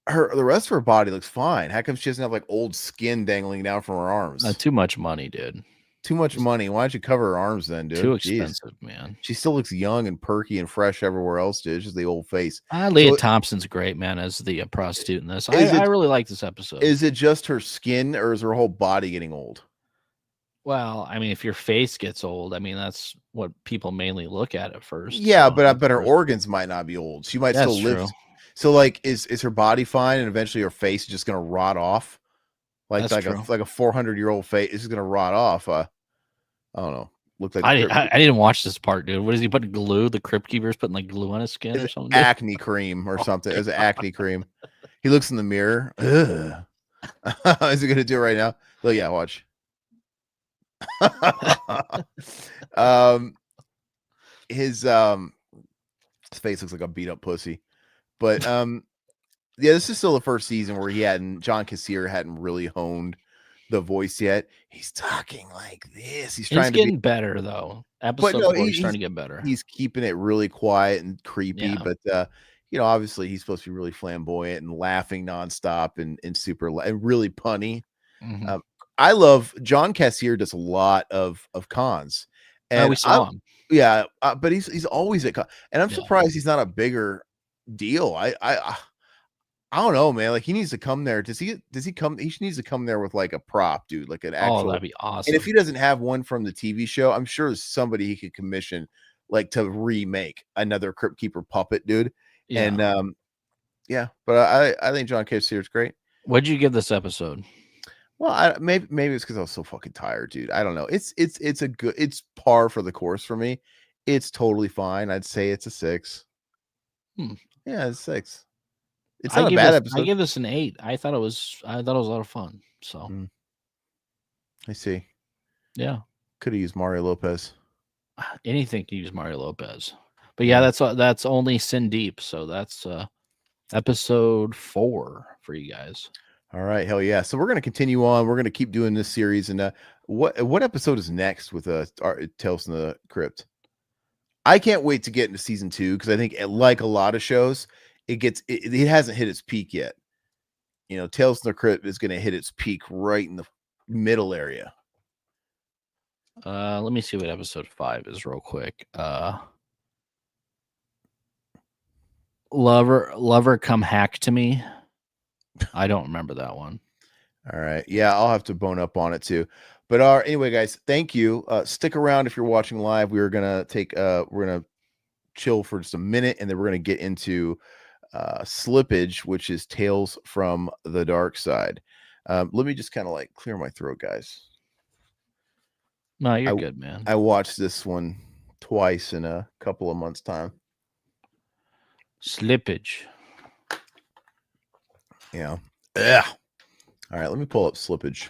the rest of her body looks fine. How come she doesn't have like old skin dangling down from her arms? Too much money, dude. Too much money. Why don't you cover her arms then, dude? Too expensive, man. She still looks young and perky and fresh everywhere else, dude. It's just the old face. Leah Thompson's great, man, as the prostitute in this. I really like this episode. Is it just her skin, or is her whole body getting old? Well, I mean, if your face gets old, I mean, that's what people mainly look at first. Yeah, so, but her organs might not be old. She might still live. True. So, like, is her body fine, and eventually her face is just gonna rot off? Like a 400-year-old face is gonna rot off. I don't know. Looked like I didn't watch this part, dude. What is he putting glue? The Crypt Keeper's putting like glue on his skin or something? Acne cream or something. It was acne cream. He looks in the mirror. Ugh. Is he gonna do it right now? Look, yeah, watch. His face looks like a beat up pussy. But yeah, this is still the first season where John Kassir hadn't really honed the voice yet. He's talking like this. He's getting better though. He's trying to get better. He's keeping it really quiet and creepy, but obviously he's supposed to be really flamboyant and laughing nonstop and super and really punny. Mm-hmm. I love John Kassir does a lot of cons, and we saw him. Yeah, but he's always at con, and I'm surprised he's not a bigger deal. I don't know, man. Like he needs to come there. Does he come? He needs to come there with like a prop, dude, like an actual. Oh, that'd be awesome. And if he doesn't have one from the TV show, I'm sure there's somebody he could commission, like to remake another Crypt Keeper puppet, dude. Yeah. And but I think John Kassir is great. What'd you give this episode? Well, maybe it's because I was so fucking tired, dude. I don't know. It's par for the course for me. It's totally fine. I'd say it's a 6. Yeah, it's 6. It's I not a give bad this. episode. I give this an 8. I thought it was a lot of fun. So I see. yeah, Could have used Mario Lopez. anything to use Mario Lopez. But yeah, that's only Sin Deep. So that's episode 4 for you guys. All right, hell yeah. So we're gonna continue on. We're gonna keep doing this series. And what episode is next with Tales from the Crypt? I can't wait to get into season 2 because I think, like a lot of shows, it hasn't hit its peak yet. You know, Tales from the Crypt is gonna hit its peak right in the middle area. Let me see what episode 5 is real quick. Lover come hack to me. I don't remember that one. All right. Yeah, I'll have to bone up on it too. But anyway, guys, thank you. Stick around if you're watching live. We're gonna chill for just a minute, and then we're gonna get into Slippage, which is Tales from the Darkside. Let me just kind of like clear my throat, guys. No, you're good, man. I watched this one twice in a couple of months' time. Slippage. Yeah. Yeah. All right, let me pull up Slippage.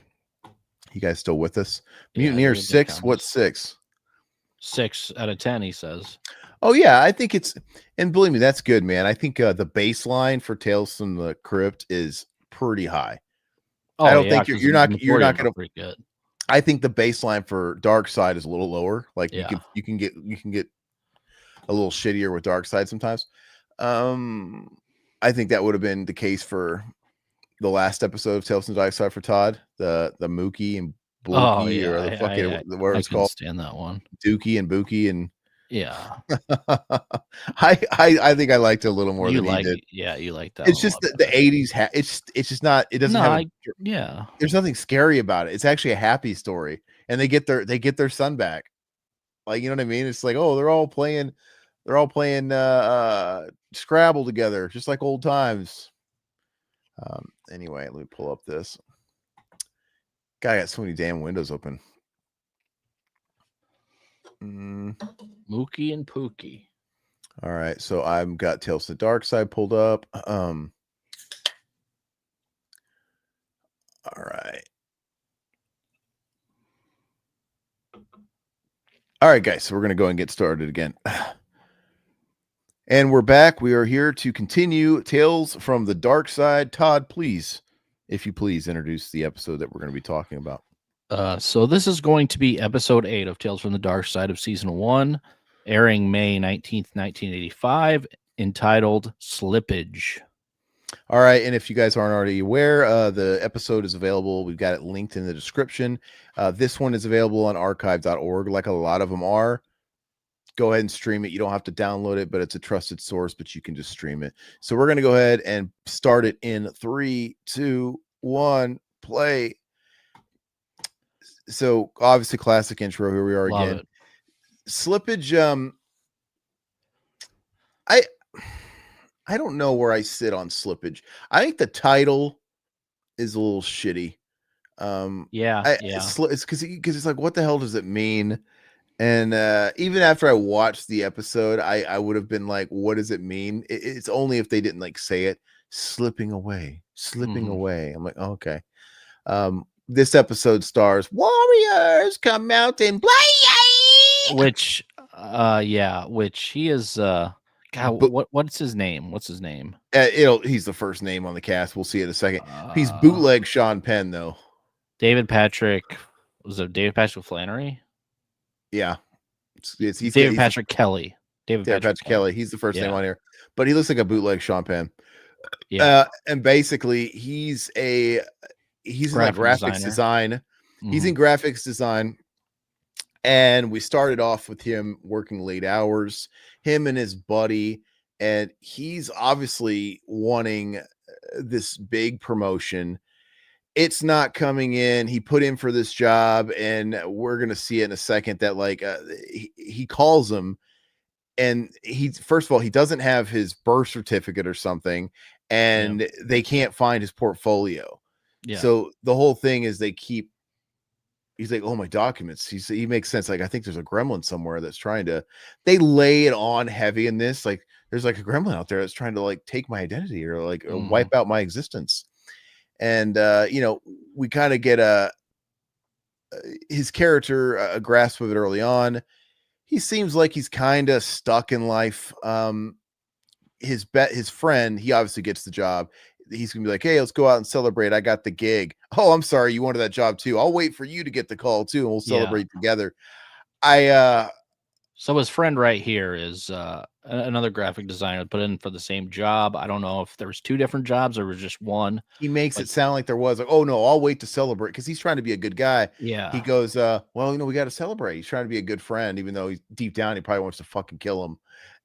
You guys still with us? Mutineer 6. What's 6? 6 out of 10, he says. Oh yeah, I think it's, and believe me, that's good, man. I think the baseline for Tales from the Crypt is pretty high. Oh, I don't think you're not going to. Pretty good. I think the baseline for Darkside is a little lower. Like you can get a little shittier with Darkside sometimes. I think that would have been the case for the last episode of Tales from the Darkside for Todd, the Mookie and Blookie, or the fucking whatever it's called. Stand that one. Dookie and Bookie and yeah. I think I liked it a little more than he did. Yeah, you like that. It's just the 80s. It's just not. It doesn't have. There's nothing scary about it. It's actually a happy story, and they get their son back. Like, you know what I mean? It's like, oh, they're all playing Scrabble together, just like old times. Anyway, let me pull up this. God, I got so many damn windows open. Mookie and Pookie. All right, so I've got Tales from the Darkside pulled up. All right. All right, guys, so we're going to go and get started again. And we're back. We are here to continue Tales from the Darkside. Todd, please, if you please, introduce the episode that we're going to be talking about. So this is going to be episode 8 of Tales from the Darkside of season 1, airing May 19th, 1985, entitled Slippage. All right, and if you guys aren't already aware, the episode is available. We've got it linked in the description. This one is available on archive.org, like a lot of them are. Go ahead and stream it. You don't have to download it, but it's a trusted source, but you can just stream it. So we're going to go ahead and start it in 3, 2, 1, play. So obviously classic intro. Here we are again. Slippage. I don't know where I sit on Slippage. I think the title is a little shitty. It's because it's like, what the hell does it mean? And even after I watched the episode, I would have been like, what does it mean? It's only if they didn't like say it, slipping away. I'm like, oh, okay. This episode stars warriors come out and play. Which he is. God, what's his name? He's the first name on the cast. We'll see in a second. He's bootleg Sean Penn though. David Patrick Flannery? Yeah, he's David Patrick Kelly. David Patrick Kelly. He's the first name on here, but he looks like a bootleg Sean Penn. Yeah, and basically he's in like graphics design. Mm-hmm. He's in graphics design, and we started off with him working late hours. Him and his buddy, and he's obviously wanting this big promotion. It's not coming in. He put in for this job, and we're going to see it in a second that like he calls him, and first of all, he doesn't have his birth certificate or something, and they can't find his portfolio. Yeah. So the whole thing is they keep he's like, oh, my documents. He makes sense. Like, I think there's a gremlin somewhere that's trying to, they lay it on heavy in this. Like, there's like a gremlin out there that's trying to like take my identity or like wipe out my existence. And, we kind of get his character a grasp of it early on. He seems like he's kind of stuck in life. His friend, he obviously gets the job. He's gonna be like, hey, let's go out and celebrate. I got the gig. Oh, I'm sorry, you wanted that job too. I'll wait for you to get the call too, and we'll celebrate together. So his friend right here is another graphic designer put in for the same job. I don't know if there was 2 different jobs or was just one. He makes it sound like there was like, oh no, I'll wait to celebrate because he's trying to be a good guy. Yeah. He goes, well, we got to celebrate. He's trying to be a good friend, even though he's deep down, he probably wants to fucking kill him.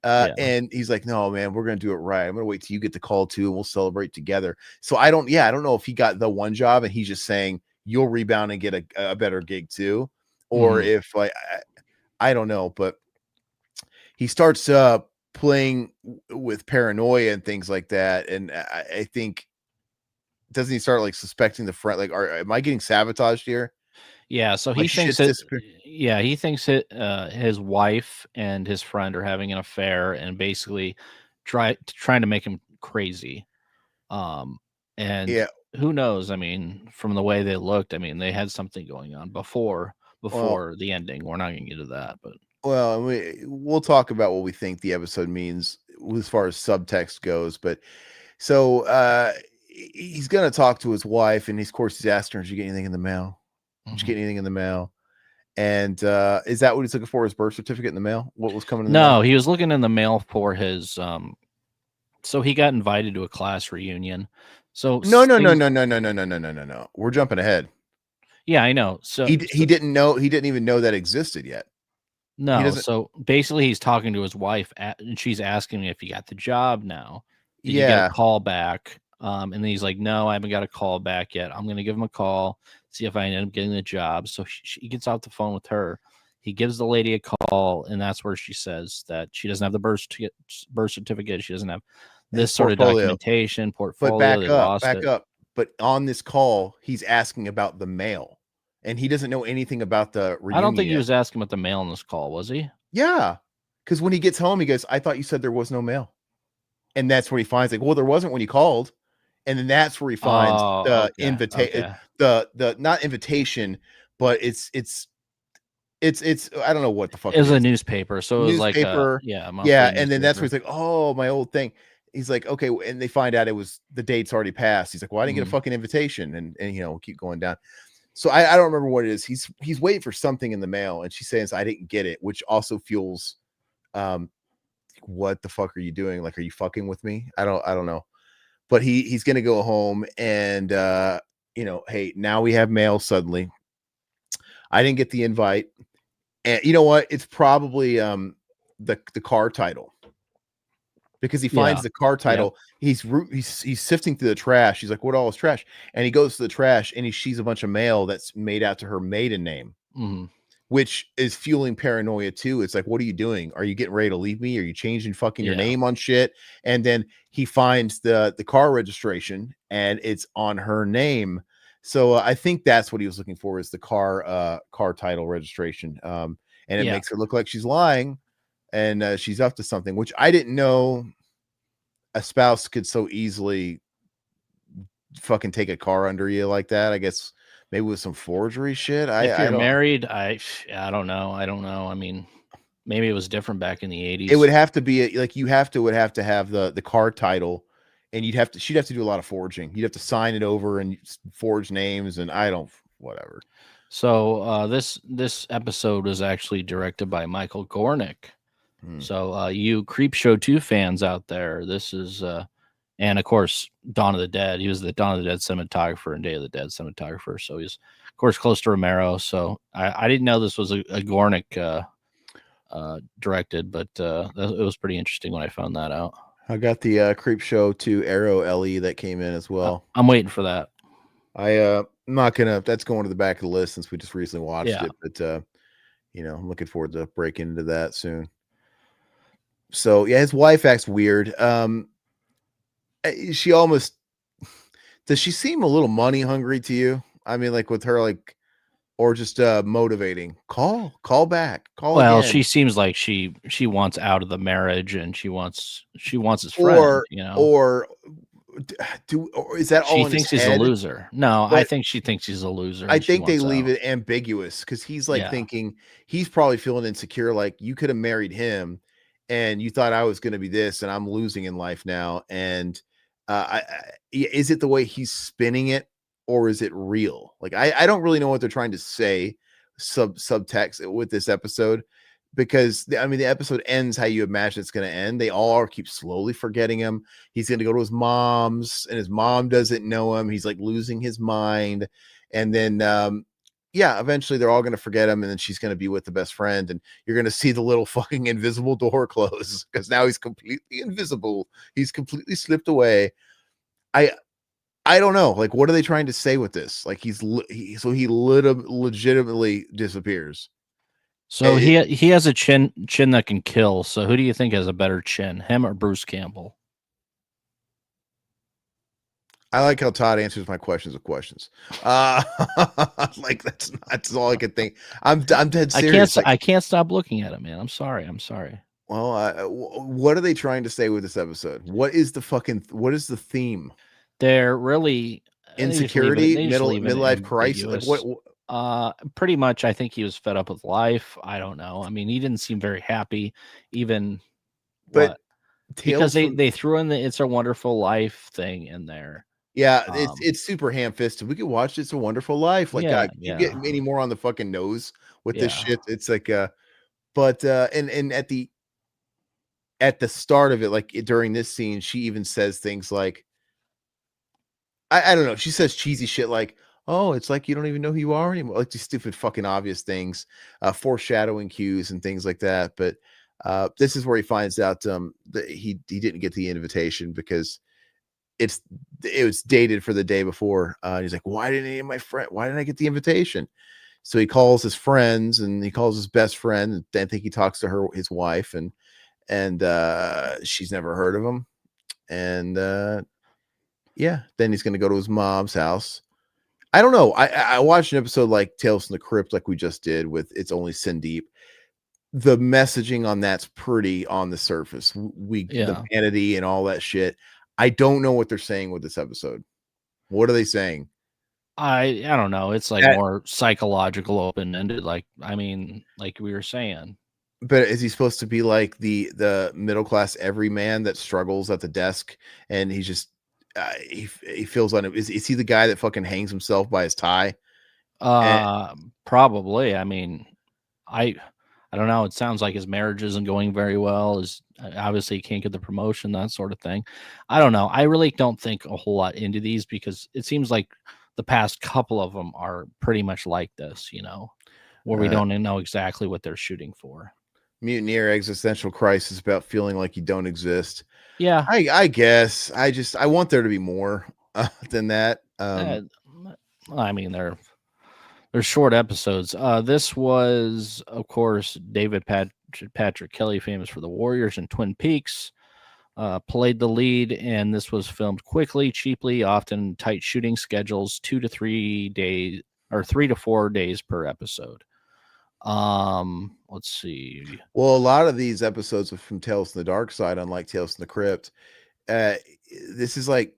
And he's like, no, man, we're going to do it right. I'm going to wait till you get the call too, and we'll celebrate together. So I don't know if he got the one job and he's just saying you'll rebound and get a better gig too, or if like, I don't know, but he starts playing with paranoia and things like that. And I think, doesn't he start like suspecting the friend? Like, am I getting sabotaged here? Yeah, so he thinks he thinks his wife and his friend are having an affair and basically trying to make him crazy. And who knows? I mean, from the way they looked, I mean, they had something going on before the ending. We're not going to get to that, but we'll talk about what we think the episode means as far as subtext goes. But so he's going to talk to his wife, and of course he's asking her, did you get anything in the mail? Did you get anything in the mail? And is that what he's looking for? His birth certificate in the mail? What was coming in the mail? No, he was looking in the mail for his so he got invited to a class reunion. So no. We're jumping ahead. Yeah, I know. So he didn't know, he didn't even know that existed yet. No, so basically he's talking to his wife and she's asking me if he got the job now. Did you get a call back? And then he's like, no, I haven't got a call back yet. I'm going to give him a call, see if I end up getting the job. So he gets off the phone with her. He gives the lady a call, and that's where she says that she doesn't have the birth certificate. She doesn't have this sort of documentation, portfolio. But back up. But on this call, he's asking about the mail, and he doesn't know anything about the reunion. I don't think he was asking about the mail on this call, was he? Yeah, because when he gets home, he goes, I thought you said there was no mail. And that's where he finds like, well, there wasn't when you called. And then that's where he finds the invitation, the not invitation, but it's I don't know what the fuck it is. A newspaper. So it was like and then that's where he's like, oh, my old thing. He's like, okay, and they find out it was the date's already passed. He's like, well, I didn't get a fucking invitation, and we'll keep going down. So I don't remember what it is. He's waiting for something in the mail, and she says, I didn't get it, which also feels what the fuck are you doing? Like, are you fucking with me? I don't know. But he's gonna go home, and hey, now we have mail suddenly. I didn't get the invite. And you know what? It's probably the car title. Because he finds the car title. Yeah. He's sifting through the trash. He's like, what all is trash? And he goes to the trash and he sees a bunch of mail that's made out to her maiden name. Which is fueling paranoia too. It's like, what are you doing? Are you getting ready to leave me? Are you changing fucking your name on shit? And then he finds the car registration and it's on her name. So I think that's what he was looking for, is the car title registration. And it makes her look like she's lying, and she's up to something, which I didn't know a spouse could so easily fucking take a car under you like that. I guess maybe with some forgery shit. If you're married, I don't know. I mean, maybe it was different back in the 80s. It would have to be like would have to have the car title, and she'd have to do a lot of forging. You'd have to sign it over and forge names, and whatever. So this episode was actually directed by Michael Gornick. So you Creepshow 2 fans out there, this is and of course Dawn of the Dead. He was the Dawn of the Dead cinematographer and Day of the Dead cinematographer. So he's of course close to Romero. So I didn't know this was a Gornick directed, but it was pretty interesting when I found that out. I got the Creepshow 2 Arrow LE that came in as well. I'm waiting for that. I'm not gonna. That's going to the back of the list since we just recently watched it. But I'm looking forward to breaking into that soon. So yeah, his wife acts weird. She almost does. She seem a little money hungry to you? I mean, like with her, like or just motivating? Call back, call Well, again. she seems like she wants out of the marriage and she wants his friend, Or you know. or or is that all She in his thinks he's a head? loser. No, I But think she thinks he's a loser I and she think they wants leave out. it ambiguous because he's like Yeah. thinking he's probably feeling insecure. Like, you could have married him, and you thought I was going to be this, and I'm losing in life now. And is it the way he's spinning it, or is it real? Like, I don't really know what they're trying to say subtext with this episode, because I mean the episode ends how you imagine it's going to end. They all keep slowly forgetting him. He's going to go to his mom's, and his mom doesn't know him. He's like losing his mind. And then yeah, eventually they're all going to forget him, and then she's going to be with the best friend, and you're going to see the little fucking invisible door close because now he's completely invisible. He's completely slipped away. I don't know. Like, what are they trying to say with this? Like, he legitimately disappears. So he has a chin that can kill. So who do you think has a better chin, him or Bruce Campbell? I like how Todd answers my questions with questions. Like that's all I could think. I'm dead serious. I can't stop looking at it, man. I'm sorry. Well, what are they trying to say with this episode? What is the theme? They're really Insecurity, midlife crisis. Like ambiguous. what? Pretty much. I think he was fed up with life. I don't know. I mean, he didn't seem very happy, even. But because they threw in the "It's a Wonderful Life" thing in there. Yeah, it's super ham-fisted. We could watch "It's a Wonderful Life." Like, you get any more on the fucking nose with this shit? It's like, but and at the start of it, like during this scene, she even says things like, I don't know. She says cheesy shit like, "Oh, it's like you don't even know who you are anymore." Like these stupid fucking obvious things, foreshadowing cues and things like that. But this is where he finds out that he didn't get the invitation because it was dated for the day before. He's like, why didn't I get the invitation? So he calls his friends, and he calls his best friend, and I think he talks to his wife, and she's never heard of him. And yeah, then he's gonna go to his mom's house. I don't know. I watched an episode like Tales from the Crypt, like we just did with It's Only Sin Deep. The messaging on that's pretty on the surface. The vanity and all that shit. I don't know what they're saying with this episode. What are they saying? I don't know. It's like more psychological, open-ended. Like, I mean, like we were saying. But is he supposed to be like the middle class everyman that struggles at the desk, and he's just he feels on it? Is he the guy that fucking hangs himself by his tie? Probably. I mean, I don't know. It sounds like his marriage isn't going very well. Obviously he can't get the promotion, that sort of thing. I don't know. I really don't think a whole lot into these because it seems like the past couple of them are pretty much like this, where we don't know exactly what they're shooting for. Mutineer existential crisis about feeling like you don't exist. Yeah, I guess I want there to be more than that. I mean, they're short episodes. This was, of course, David Patrick Kelly, famous for The Warriors and Twin Peaks, played the lead, and this was filmed quickly, cheaply, often tight shooting schedules, 2 to 3 days or 3 to 4 days per episode. Let's see. Well, a lot of these episodes are from Tales from the Darkside, unlike Tales from the Crypt. This is like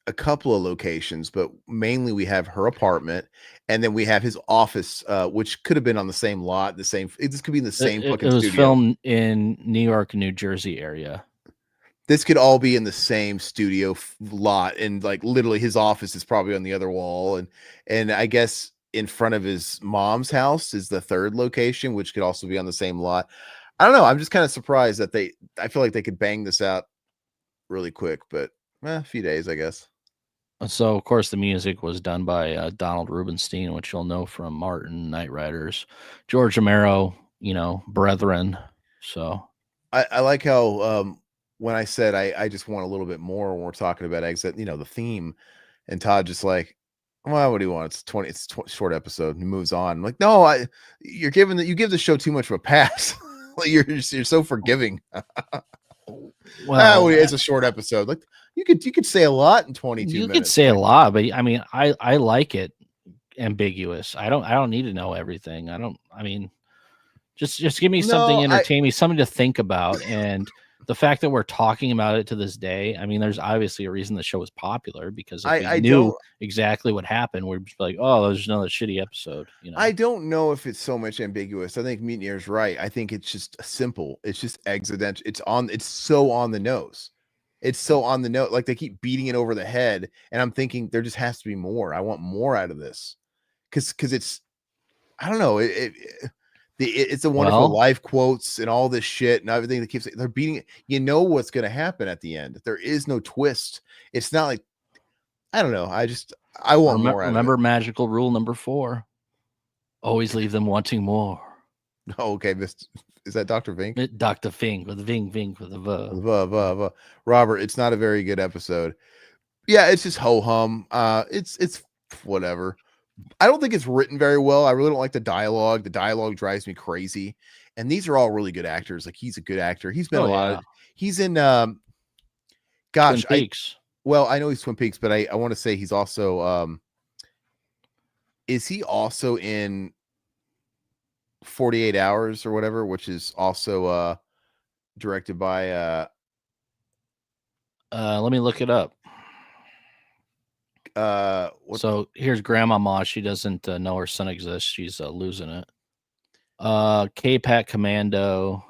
a couple of locations, but mainly we have her apartment, and then we have his office, which could have been on the same lot. This could be in the same fucking studio. It was studio. filmed in New York, New Jersey area. This could all be in the same studio lot, and like literally his office is probably on the other wall, and I guess in front of his mom's house is the third location, which could also be on the same lot. I don't know. I'm just kind of surprised that I feel like they could bang this out really quick, but a few days, I guess. So, of course, the music was done by Donald Rubenstein, which you'll know from Martin, Night Riders, George Romero, brethren. So I like how when I said I just want a little bit more when we're talking about exit, the theme, and Todd just like, well, what do you want? It's a short episode. And he moves on. I'm like, no, you give the show too much of a pass. you're so forgiving. Well, it's a short episode. Like you could say a lot in 22 minutes. You could say a lot, but I mean, I like it ambiguous. I don't need to know everything. I mean, just give me something entertaining, something to think about. And the fact that we're talking about it to this day, I mean, there's obviously a reason the show was popular, because if we knew exactly what happened, we'd be like, oh, there's another shitty episode. I don't know if it's so much ambiguous. I think Meatnear's right. I think it's just simple. It's just accidental. It's so on the nose. It's so on the note. Like they keep beating it over the head, and I'm thinking there just has to be more. I want more out of this, because it's, I don't know. It's a wonderful life quotes and all this shit and everything that keeps, they're beating it. You know what's going to happen at the end. There is no twist. It's not like, I don't know. I want more. Remember magical rule number 4. Always leave them wanting more. Oh, okay. Is that Dr. Vink? Dr. Vink with Vink with a V. Robert, it's not a very good episode. Yeah, it's just ho-hum. It's whatever. I don't think it's written very well. I really don't like the dialogue. The dialogue drives me crazy. And these are all really good actors. Like, he's a good actor. He's been he's in Twin Peaks. I know he's Twin Peaks, but I want to say he's also is he also in 48 Hours or whatever, which is also directed by let me look it up. So here's Grandma Ma. She doesn't know her son exists. She's losing it. K-Pack Commando,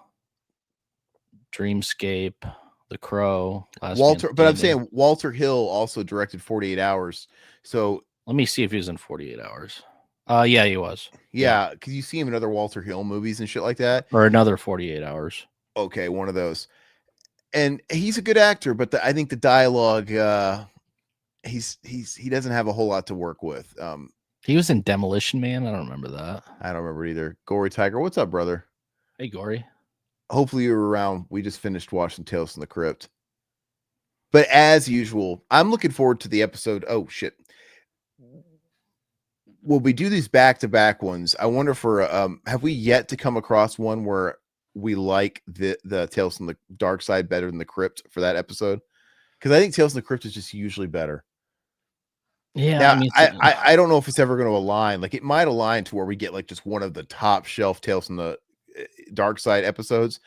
Dreamscape, The Crow, Walter. But I'm saying Walter Hill also directed 48 Hours. So let me see if he was in 48 Hours. Yeah, he was. Yeah, because you see him in other Walter Hill movies and shit like that. Or another 48 Hours. Okay, one of those. And he's a good actor, but I think the dialogue, he doesn't have a whole lot to work with. He was in Demolition Man. I don't remember that. I don't remember either. Gory Tiger, what's up, brother? Hey, Gory. Hopefully you were around. We just finished watching Tales from the Crypt. But as usual, I'm looking forward to the episode. Oh shit. Will we do these back-to-back ones? I wonder for have we yet to come across one where we like the Tales from the Darkside better than the Crypt for that episode? Because I think Tales from the Crypt is just usually better. Yeah, now, I don't know if it's ever going to align. Like, it might align to where we get like just one of the top shelf Tales from the Darkside episodes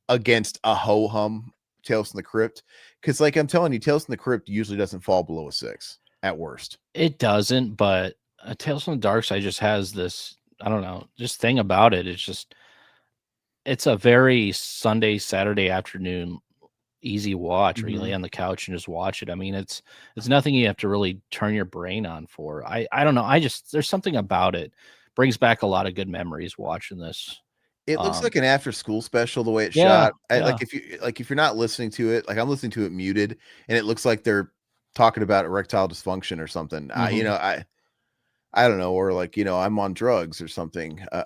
against a ho-hum Tales from the Crypt. Because, like I'm telling you, Tales from the Crypt usually doesn't fall below a 6 at worst. It doesn't, but Tales from the Darkside just has this, I don't know, just thing about it. It's a very Sunday, Saturday afternoon easy watch where you lay on the couch and just watch it. I mean, it's nothing you have to really turn your brain on for. I don't know. There's something about it. Brings back a lot of good memories watching this. It looks like an after school special the way it's shot. Like if you're not listening to it, like I'm listening to it muted, and it looks like they're talking about erectile dysfunction or something. I don't know, or like, I'm on drugs or something. I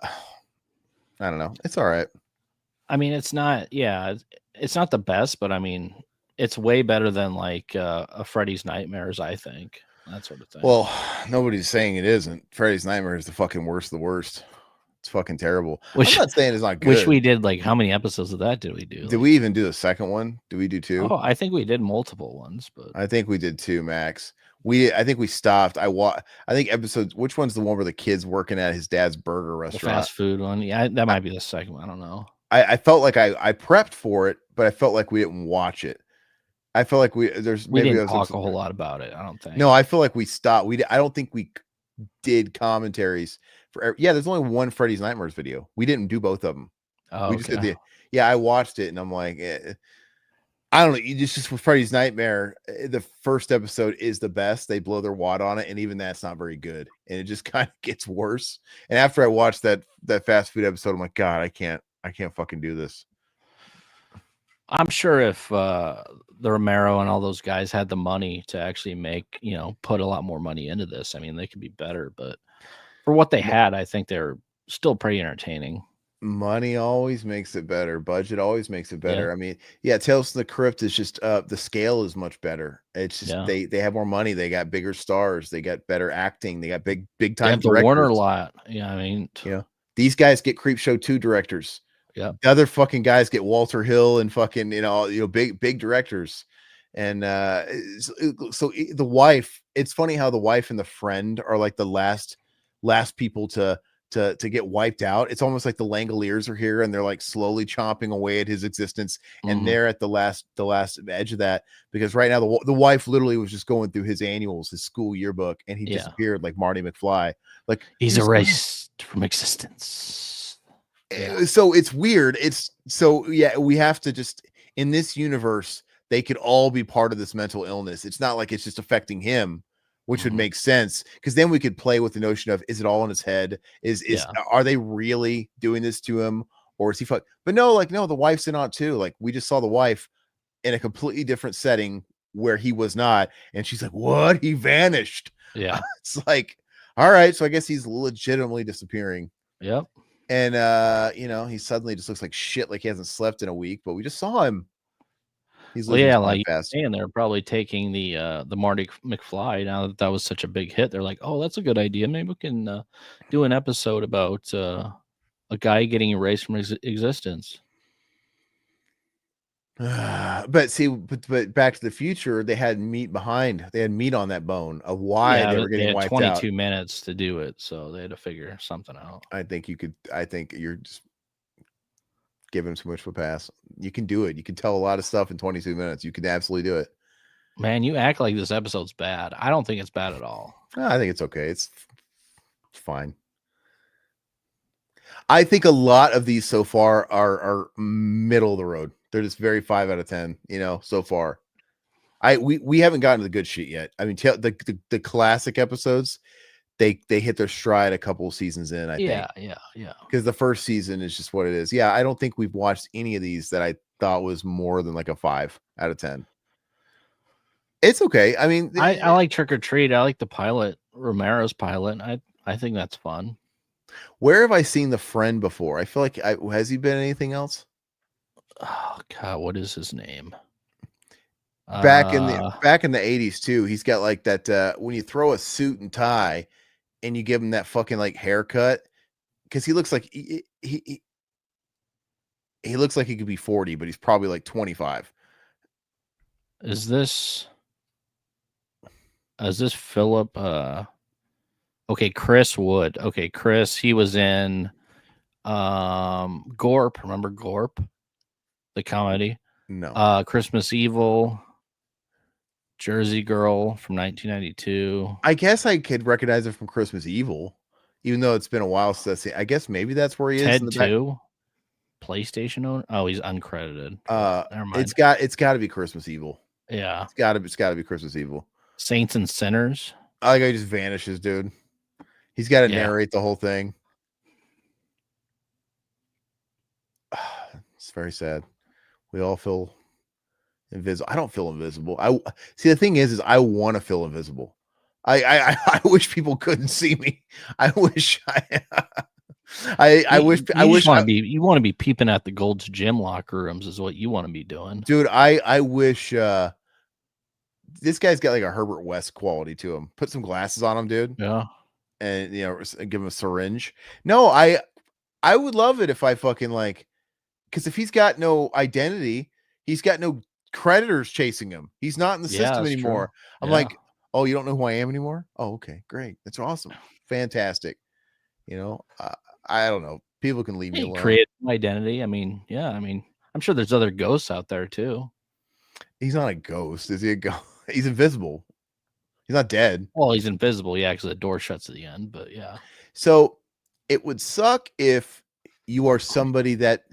don't know. It's all right. I mean, it's not the best, but I mean, it's way better than like a Freddy's Nightmares, I think. That sort of thing. Well, nobody's saying it isn't. Freddy's Nightmare is the fucking worst of the worst. It's fucking terrible. I'm not saying it's not good. Wish we did, like, how many episodes of that did we do? Did we even do the second one? Did we do 2? Oh, I think we did multiple ones, but I think we did 2 max. I think we stopped. I think episodes. Which one's the one where the kid's working at his dad's burger restaurant? The fast food one. Yeah, that might be the second one. I don't know. I felt like I prepped for it, but I felt like we didn't watch it. I felt like we didn't talk a whole lot about it. I don't think. No, I feel like we stopped. I don't think we did commentaries for. Yeah, there's only one Freddy's Nightmares video. We didn't do both of them. Oh, we just did I watched it and I'm like, I don't know. It's just with Freddy's Nightmare, the first episode is the best. They blow their wad on it, and even that's not very good. And it just kind of gets worse. And after I watched that fast food episode, I'm like, God, I can't fucking do this. I'm sure if the Romero and all those guys had the money to actually make, put a lot more money into this, I mean, they could be better. But for what they had, I think they're still pretty entertaining. Money always makes it better. Budget always makes it better. Yeah. I mean, Tales from the Crypt is just the scale is much better. It's just they have more money. They got bigger stars. They got better acting. They got big time directors. The Warner lot. Yeah, I mean, these guys get Creepshow 2 directors. Yeah, the other fucking guys get Walter Hill and fucking big directors. And so the wife. It's funny how the wife and the friend are like the last last people to get wiped out. It's almost like the Langoliers are here and they're like slowly chomping away at his existence, and they're at the last edge of that, because right now the wife literally was just going through his annuals, his school yearbook, and he disappeared like Marty McFly. Like he's erased from existence. So it's weird. We have to just, in this universe, they could all be part of this mental illness. It's not like it's just affecting him, which would make sense, because then we could play with the notion of, is it all in his head? Are they really doing this to him, or is he but no, the wife's in on it too. Like, we just saw the wife in a completely different setting where he was not, and she's like, what? He vanished. Yeah. It's like, all right, so I guess he's legitimately disappearing. Yep. And he suddenly just looks like shit, like he hasn't slept in a week, but we just saw him. He's like fast. And they're probably taking the Marty McFly, now that was such a big hit. They're like, oh, that's a good idea. Maybe we can do an episode about a guy getting erased from existence. But see, but Back to the Future, they had meat on that bone of why they were getting wiped 22 out. 22 minutes to do it, so they had to figure something out. I think you're just giving him too much of a pass. You can do it. You can tell a lot of stuff in 22 minutes. You can absolutely do it. Man, you act like this episode's bad. I don't think it's bad at all. I think it's okay. It's fine. I think a lot of these so far are middle of the road. They're just very 5 out of 10, so far. We haven't gotten to the good shit yet. I mean, the classic episodes, they hit their stride a couple of seasons in, I think. Yeah. Because the first season is just what it is. Yeah, I don't think we've watched any of these that I thought was more than like a 5 out of 10. It's okay. I mean, I like Trick or Treat. I like the pilot, Romero's pilot. I think that's fun. Where have I seen The Friend before? I feel like has he been anything else? Oh God, what is his name? Back in the 80s too. He's got like that when you throw a suit and tie and you give him that fucking like haircut, because he looks like he looks like he could be 40, but he's probably like 25. Is this Philip? Okay, Chris Wood. Okay, Chris. He was in Gorp. Remember Gorp? The comedy. No. Christmas Evil. Jersey Girl from 1992. I guess I could recognize it from Christmas Evil, even though it's been a while since I've seen. I guess maybe that's where he is. Ted 2. PlayStation owner. Oh, he's uncredited. Never mind. It's got to be Christmas Evil. Yeah. It's got to be Christmas Evil. Saints and Sinners. I like how he just vanishes, dude. He's got to narrate the whole thing. It's very sad. We all feel invisible. I don't feel invisible. I see, the thing is I want to feel invisible. I wish people couldn't see me. I wish you want to be peeping at the Gold's Gym locker rooms is what you want to be doing. Dude, I wish this guy's got like a Herbert West quality to him. Put some glasses on him, dude. Yeah. And give him a syringe. No, I would love it if I fucking because if he's got no identity, he's got no creditors chasing him. He's not in the system anymore. True. I'm like, oh, you don't know who I am anymore? Oh, okay, great. That's awesome. Fantastic. I don't know. People can leave me alone. Create an identity. I mean, I'm sure there's other ghosts out there too. He's not a ghost. Is he a ghost? He's invisible. He's not dead. Well, he's invisible, because the door shuts at the end, but yeah. So it would suck if you are somebody that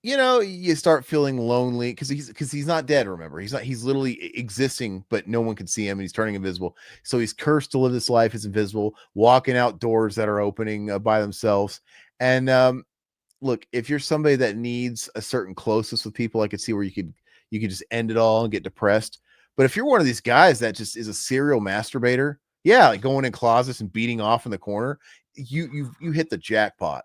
you start feeling lonely because he's not dead. Remember, he's literally existing, but no one can see him, and he's turning invisible. So he's cursed to live this life as invisible, walking out doors that are opening by themselves. And look, if you're somebody that needs a certain closeness with people, I could see where you could just end it all and get depressed. But if you're one of these guys that just is a serial masturbator, like going in closets and beating off in the corner, you hit the jackpot.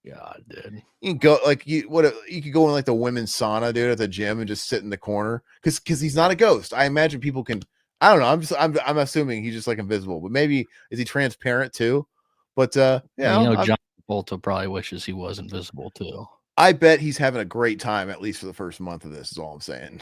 God, dude. You can go you could go in like the women's sauna, dude, at the gym and just sit in the corner because he's not a ghost. I imagine people can. I don't know. I'm assuming he's just like invisible, but maybe is he transparent too? But John Travolta probably wishes he was invisible too. I bet he's having a great time, at least for the first month of this. Is all I'm saying.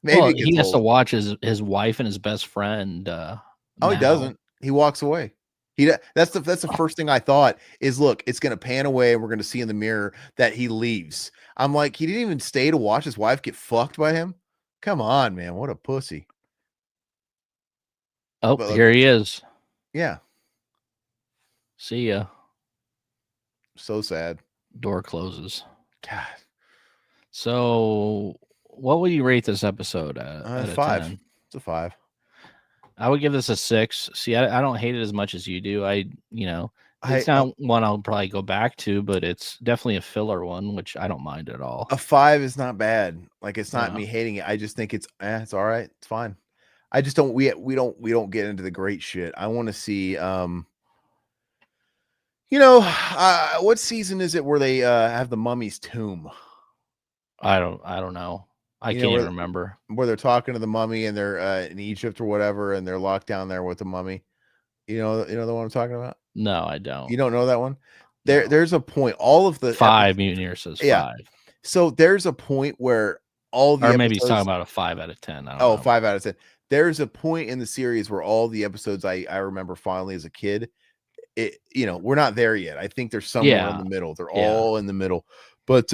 Maybe he has to watch his wife and his best friend. He doesn't. He walks away. That's the first thing I thought is, look, it's going to pan away and we're going to see in the mirror that he leaves. I'm like, he didn't even stay to watch his wife get fucked by him. Come on, man. What a pussy. Oh, But look, here he is. yeah. See ya. So sad. Door closes. God. So, what would you rate this episode at 5. 10? It's a 5. I would give this a 6. See, I don't hate it as much as you do. It's I not one I'll probably go back to, but it's definitely a filler one, which I don't mind at all. a 5 is not bad. Like, it's not No. me hating it. I just think it's all right. It's fine. I just don't we don't get into the great shit. I want to see what season is it where they have the mummy's tomb? I don't know. I can't even remember. Where they're talking to the mummy and they're in Egypt or whatever, and they're locked down there with the mummy. You know the one I'm talking about? No, I don't. You don't know that one? No. There's a point. All of the 5 Mutineer says 5. So there's a point where all the or maybe episodes, he's talking about a 5 out of 10. I don't know. 5 out of 10. There's a point in the series where all the episodes I remember fondly as a kid, we're not there yet. I think they're somewhere in the middle. They're all in the middle. But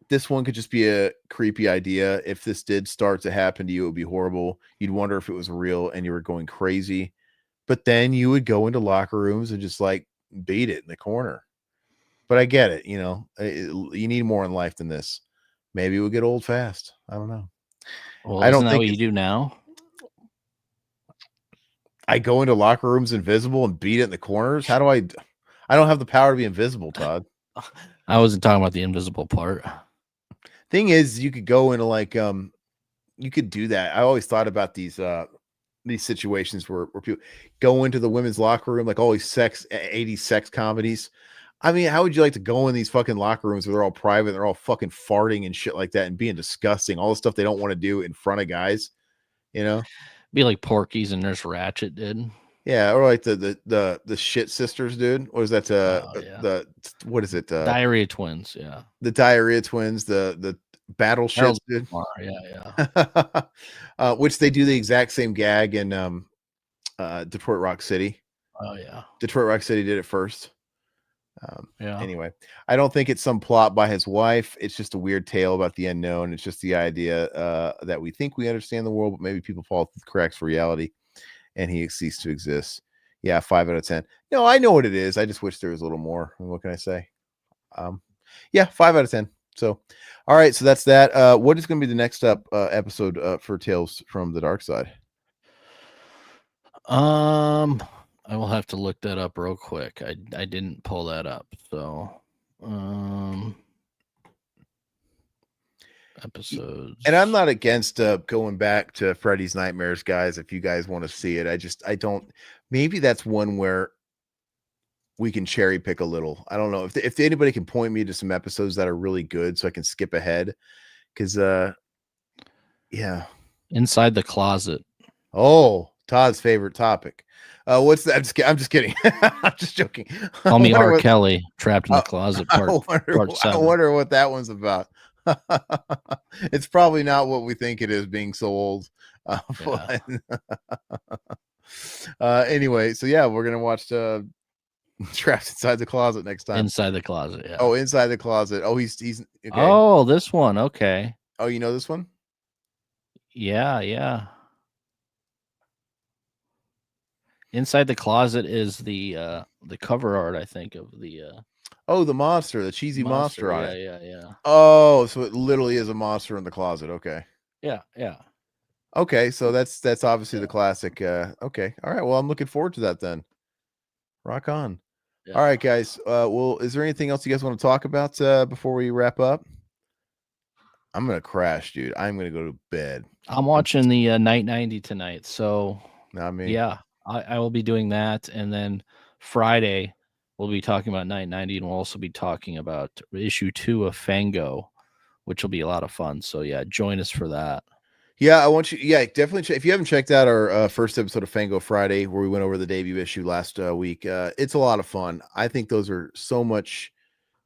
this one could just be a creepy idea. If this did start to happen to you, it would be horrible. You'd wonder if it was real and you were going crazy. But then you would go into locker rooms and just like beat it in the corner. But I get it. You need more in life than this. Maybe it would get old fast. I don't know. Well, I don't think what you do now. I go into locker rooms invisible and beat it in the corners. How do I don't have the power to be invisible, Todd. I wasn't talking about the invisible part. Thing is, you could go into like you could do that. I always thought about these situations where people go into the women's locker room, like all these 80s sex comedies. I mean, how would you like to go in these fucking locker rooms where they're all private, they're all fucking farting and shit like that and being disgusting, all the stuff they don't want to do in front of guys, Be like Porky's and Nurse Ratched did. Yeah, or like the shit sisters, dude. What is that? What is it? Diarrhea Twins, yeah. The Diarrhea Twins, the battle shits, dude. Yeah. Which they do the exact same gag in Detroit Rock City. Oh yeah. Detroit Rock City did it first. Yeah. Anyway, I don't think it's some plot by his wife. It's just a weird tale about the unknown. It's just the idea that we think we understand the world, but maybe people fall through the cracks for reality, and he ceased to exist. Yeah, 5 out of 10. No, I know what it is. I just wish there was a little more. What can I say? 5 out of 10. So, all right. So that's that. What is going to be the next up episode for Tales from the Dark Side? I will have to look that up real quick. I didn't pull that up. So, episodes. And I'm not against going back to Freddy's Nightmares, guys. If you guys want to see it, I don't. Maybe that's one where we can cherry pick a little. I don't know if anybody can point me to some episodes that are really good, so I can skip ahead. Because, yeah, Inside the Closet. Oh, Todd's favorite topic. What's that? I'm just kidding. I'm just joking. Call me R. Kelly, Trapped in the Closet. Part 7. I wonder what that one's about. It's probably not what we think it is, being so old. Anyway, so yeah, we're gonna watch Trapped Inside the Closet next time. Inside the Closet, yeah. Oh, Inside the Closet. Oh, he's okay. Oh, this one. Okay. Oh, you know this one? Yeah. Inside the Closet is the cover art, I think, of the the monster, the cheesy monster on it. Yeah. Oh, so it literally is a monster in the closet. Okay. Yeah. Okay, so that's obviously the classic. Okay. All right. Well, I'm looking forward to that then. Rock on. Yeah. All right, guys. Well, is there anything else you guys want to talk about before we wrap up? I'm gonna crash, dude. I'm gonna go to bed. I'm watching the Night 90 tonight, so not me. Yeah, I will be doing that, and then Friday we'll be talking about Night 90, and we'll also be talking about issue 2 of Fango, which will be a lot of fun. So yeah, join us for that. Yeah, I want you. Yeah, definitely. If you haven't checked out our first episode of Fango Friday, where we went over the debut issue last week, it's a lot of fun. I think those are so much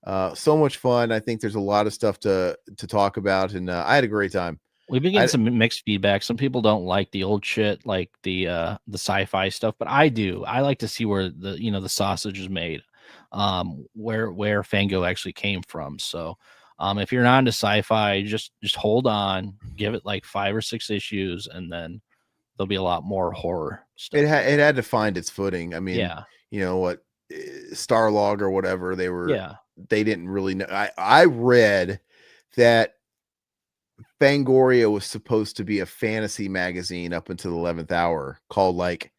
fun. I think there's a lot of stuff to talk about, and I had a great time. We've been getting some mixed feedback. Some people don't like the old shit, like the sci-fi stuff, but I do. I like to see where the sausage is made, where Fango actually came from. So, if you're not into sci-fi, just hold on, give it like 5 or 6 issues, and then there'll be a lot more horror stuff. It had to find its footing. I mean, Yeah. you know what, Starlog or whatever Yeah. they didn't really know. I read that Fangoria was supposed to be a fantasy magazine up until the 11th hour called like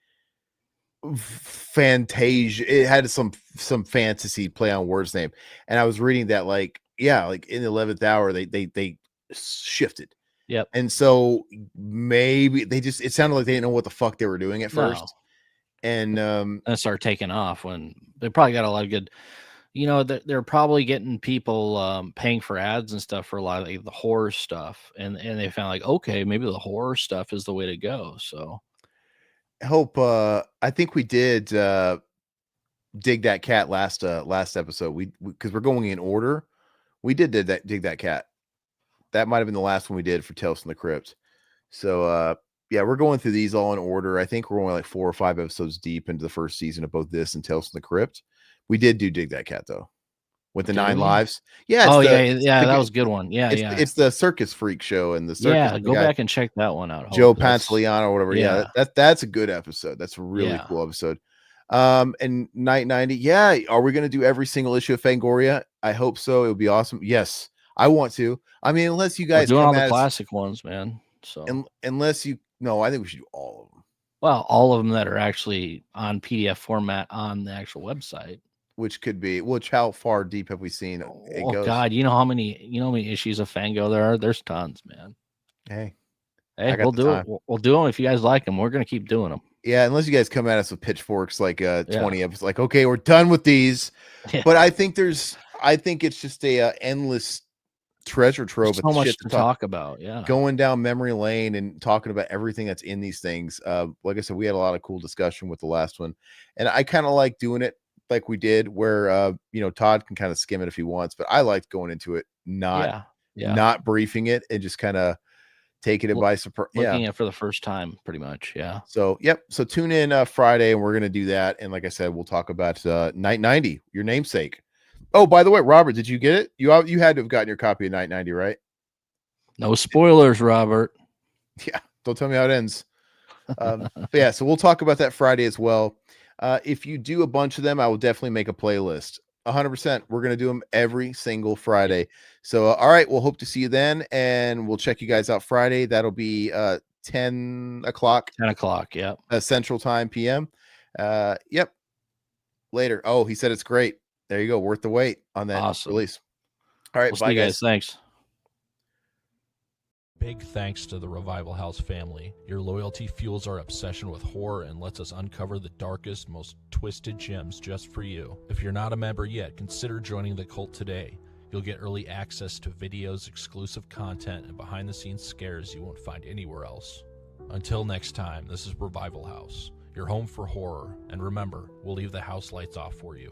Fantasia. It had some fantasy play on words name. And I was reading that like in the 11th hour they shifted. Yep. And so maybe it sounded like they didn't know what the fuck they were doing at first. And start taking off when they probably got a lot of good, they're probably getting people paying for ads and stuff for a lot of the horror stuff, and they found like, okay, maybe the horror stuff is the way to go. So I think we did dig that cat last episode. We because we're going in order. We did dig that cat. That might have been the last one we did for Tales from the Crypt. So yeah, we're going through these all in order. I think we're only like 4 or 5 episodes deep into the first season of both this and Tales from the Crypt. We did do Dig That Cat though, with the 9 lives. Yeah. That was a good one. Yeah, it's the Circus Freak show and the circus. Yeah, go back and check that one out. Joe Pantoliano or whatever. Yeah, that's a good episode. That's a really cool episode. And Night 90. Yeah, are we going to do every single issue of Fangoria? I hope so. It would be awesome. Yes, I want to. I mean, unless you guys doing all the classic ones, man. So unless I think we should do all of them. Well, all of them that are actually on PDF format on the actual website. Which could be, how far deep have we seen it goes? God, you know how many issues of Fango there are? There's tons, man. Hey, we'll do it. We'll do them if you guys like them. We're gonna keep doing them. Yeah, unless you guys come at us with pitchforks like 20 episodes, like, okay, we're done with these. Yeah. But I think it's just a endless treasure trove. So much to talk about. Yeah, going down memory lane and talking about everything that's in these things. Like I said, we had a lot of cool discussion with the last one, and I kind of like doing it like we did, where Todd can kind of skim it if he wants, but I liked going into it not briefing it and just kind of taking it by surprise, looking at it for the first time, pretty much. Yeah. So so tune in Friday, and we're gonna do that. And like I said, we'll talk about Night 90, your namesake. Oh, by the way, Robert, did you get it? You had to have gotten your copy of Night 90, right? No spoilers, Robert. Yeah, don't tell me how it ends. But yeah, so we'll talk about that Friday as well. If you do a bunch of them, I will definitely make a playlist. 100%. We're going to do them every single Friday. So, all right, we'll hope to see you then, and we'll check you guys out Friday. That'll be 10 o'clock. 10 o'clock, yeah. Central Time, PM. Yep. Later. Oh, he said it's great. There you go. Worth the wait on that release. All right, bye, guys. Thanks. Big thanks to the Revival House family. Your loyalty fuels our obsession with horror and lets us uncover the darkest, most twisted gems just for you. If you're not a member yet, consider joining the cult today. You'll get early access to videos, exclusive content, and behind-the-scenes scares you won't find anywhere else. Until next time, this is Revival House, your home for horror, and remember, we'll leave the house lights off for you.